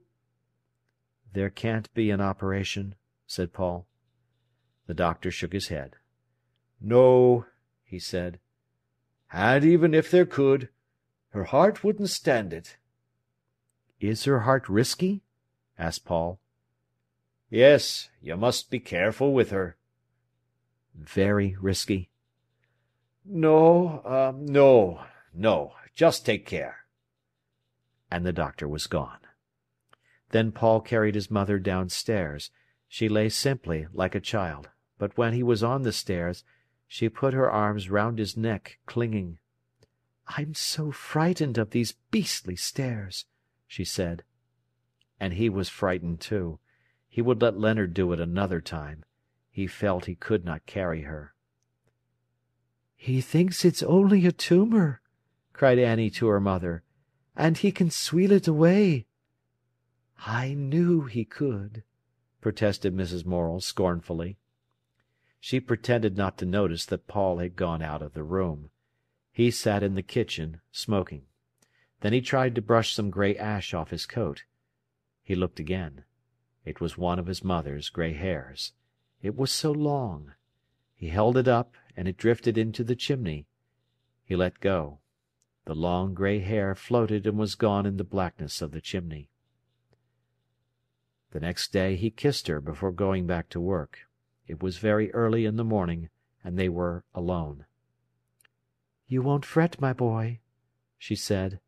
Speaker 1: "There can't be an operation?" said Paul. The doctor shook his head.
Speaker 3: "No," he said. "And even if there could, her heart wouldn't stand it."
Speaker 1: "Is her heart risky?" asked Paul.
Speaker 3: "Yes, you must be careful with her."
Speaker 1: "Very risky?"
Speaker 3: No, just take care."
Speaker 1: And the doctor was gone. Then Paul carried his mother downstairs. She lay simply, like a child, but when he was on the stairs, she put her arms round his neck, clinging. "I'm so frightened of these beastly stairs," she said. And he was frightened too. He would let Leonard do it another time. He felt he could not carry her. "He thinks it's only a tumour," cried Annie to her mother, "and he can sweal it away." "I knew he could," protested Mrs. Morel scornfully. She pretended not to notice that Paul had gone out of the room. He sat in the kitchen, smoking. Then he tried to brush some grey ash off his coat. He looked again. It was one of his mother's grey hairs. It was so long. He held it up, and it drifted into the chimney. He let go. The long grey hair floated and was gone in the blackness of the chimney. The next day he kissed her before going back to work. It was very early in the morning, and they were alone. "You won't fret, my boy?" she said.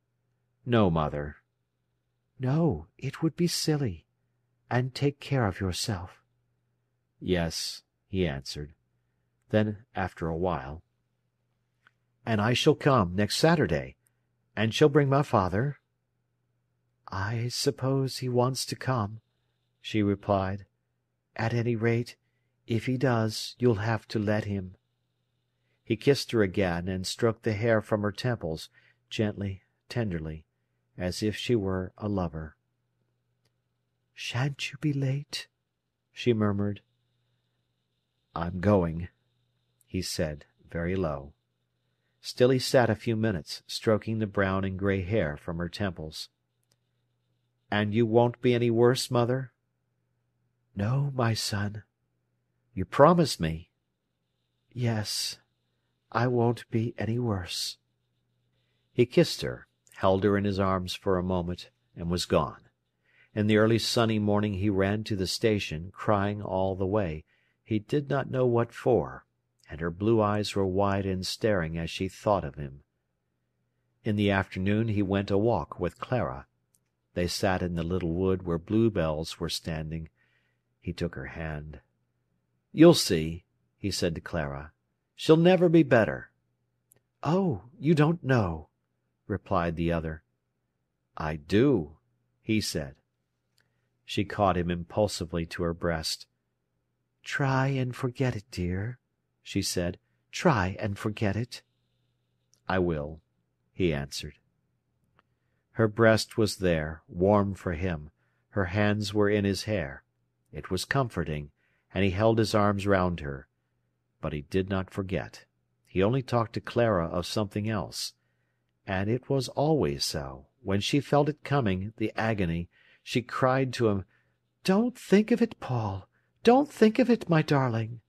Speaker 1: "No, mother." "No, it would be silly. And take care of yourself." "Yes," he answered. Then, after a while, "And I shall come next Saturday, and shall bring my father?" "I suppose he wants to come," she replied. "At any rate, if he does, you'll have to let him." He kissed her again, and stroked the hair from her temples, gently, tenderly, as if she were a lover. "Shan't you be late?" she murmured. "I'm going," he said, very low. Still he sat a few minutes, stroking the brown and grey hair from her temples. "And you won't be any worse, mother?" "No, my son." "You promise me?" "Yes, I won't be any worse." He kissed her, held her in his arms for a moment, and was gone. In the early sunny morning he ran to the station, crying all the way, he did not know what for, and her blue eyes were wide and staring as she thought of him. In the afternoon he went a walk with Clara. They sat in the little wood where bluebells were standing. He took her hand. "You'll see," he said to Clara. "She'll never be better." "Oh, you don't know," replied the other. "I do," he said. She caught him impulsively to her breast. "Try and forget it, dear," she said. "Try and forget it." "I will," he answered. Her breast was there, warm for him. Her hands were in his hair. It was comforting, and he held his arms round her. But he did not forget. He only talked to Clara of something else. And it was always so. When she felt it coming, the agony, she cried to him, "Don't think of it, Paul! Don't think of it, my darling!"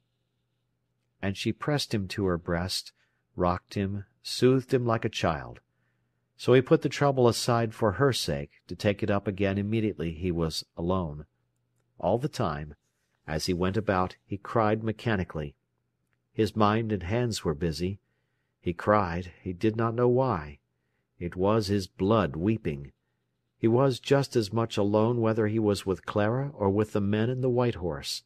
Speaker 1: And she pressed him to her breast, rocked him, soothed him like a child. So he put the trouble aside for her sake, to take it up again immediately he was alone. All the time, as he went about, he cried mechanically. His mind and hands were busy. He cried, he did not know why. It was his blood weeping. He was just as much alone whether he was with Clara or with the men in the White Horse.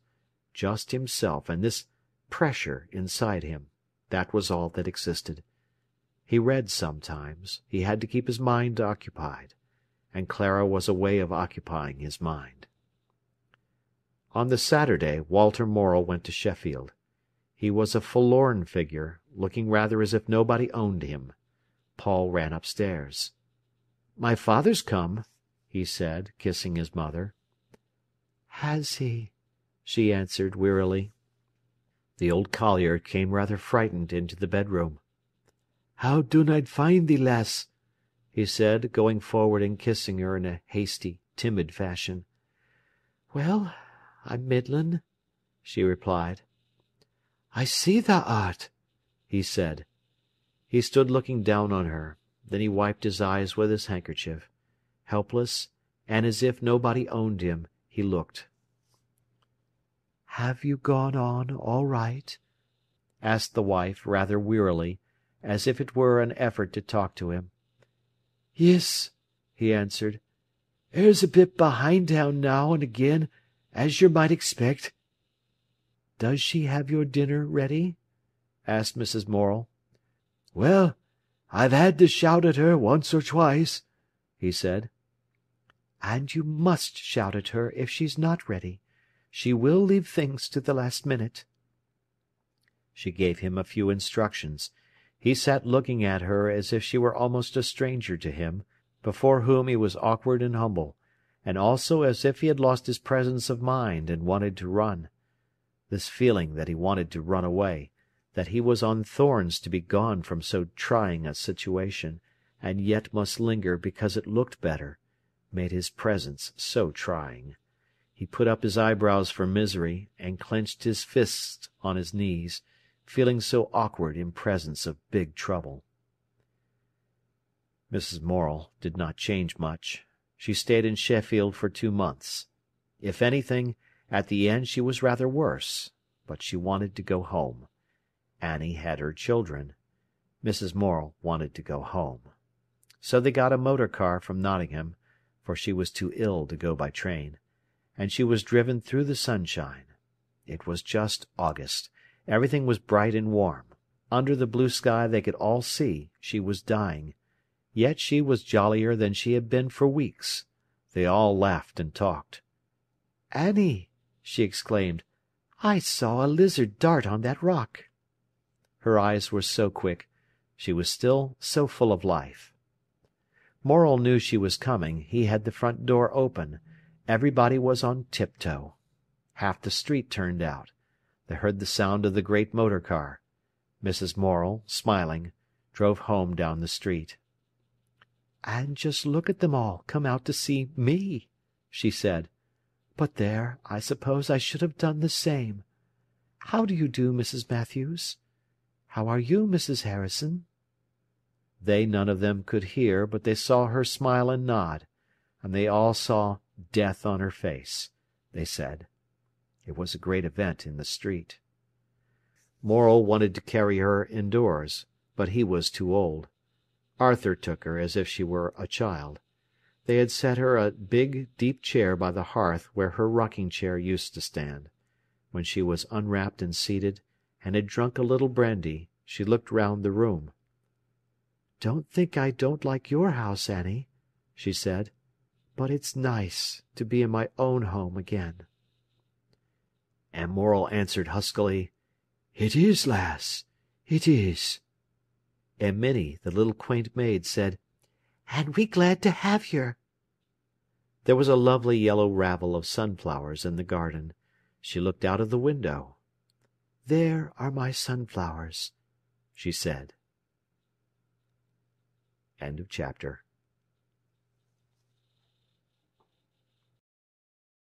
Speaker 1: Just himself and this pressure inside him. That was all that existed. He read sometimes. He had to keep his mind occupied. And Clara was a way of occupying his mind. On the Saturday Walter Morel went to Sheffield. He was a forlorn figure, looking rather as if nobody owned him. Paul ran upstairs. "My father's come," he said, kissing his mother. "Has he?" she answered wearily. The old collier came rather frightened into the bedroom. "How dun I find thee, lass?" he said, going forward and kissing her in a hasty, timid fashion. "Well, I'm middlin'," she replied. "I see thou art," he said. He stood looking down on her. Then he wiped his eyes with his handkerchief. Helpless, and as if nobody owned him, he looked. "Have you gone on all right?" asked the wife, rather wearily, as if it were an effort to talk to him. "Yis," he answered. "'Er's a bit behindhand now and again, as yer might expect." "Does she have your dinner ready?" asked Mrs. Morel. "Well, I've had to shout at her once or twice," he said. "And you must shout at her if she's not ready. She will leave things to the last minute." She gave him a few instructions. He sat looking at her as if she were almost a stranger to him, before whom he was awkward and humble, and also as if he had lost his presence of mind and wanted to run. This feeling that he wanted to run away, that he was on thorns to be gone from so trying a situation, and yet must linger because it looked better, made his presence so trying. He put up his eyebrows for misery, and clenched his fists on his knees, feeling so awkward in presence of big trouble. Mrs. Morel did not change much. She stayed in Sheffield for 2 months. If anything, at the end she was rather worse, but she wanted to go home. Annie had her children. Mrs. Morel wanted to go home. So they got a motor car from Nottingham, for she was too ill to go by train, and she was driven through the sunshine. It was just August. Everything was bright and warm. Under the blue sky they could all see she was dying. Yet she was jollier than she had been for weeks. They all laughed and talked. "Annie," she exclaimed, "I saw a lizard dart on that rock." Her eyes were so quick. She was still so full of life. Morel knew she was coming. He had the front door open. Everybody was on tiptoe. Half the street turned out. They heard the sound of the great motor car. Mrs. Morel, smiling, drove home down the street. "And just look at them all come out to see me," she said. "But there, I suppose I should have done the same. How do you do, Mrs. Matthews? How are you, Mrs. Harrison?" They none of them could hear, but they saw her smile and nod, and they all saw death on her face, they said. It was a great event in the street. Morel wanted to carry her indoors, but he was too old. Arthur took her as if she were a child. They had set her a big, deep chair by the hearth where her rocking-chair used to stand. When she was unwrapped and seated, and had drunk a little brandy, she looked round the room. "Don't think I don't like your house, Annie," she said, "but it's nice to be in my own home again." And Morel answered huskily, "It is, lass, it is." And Minnie, the little quaint maid, said, "And we glad to have yer." There was a lovely yellow ravel of sunflowers in the garden. She looked out of the window. "There are my sunflowers," she said. End of chapter.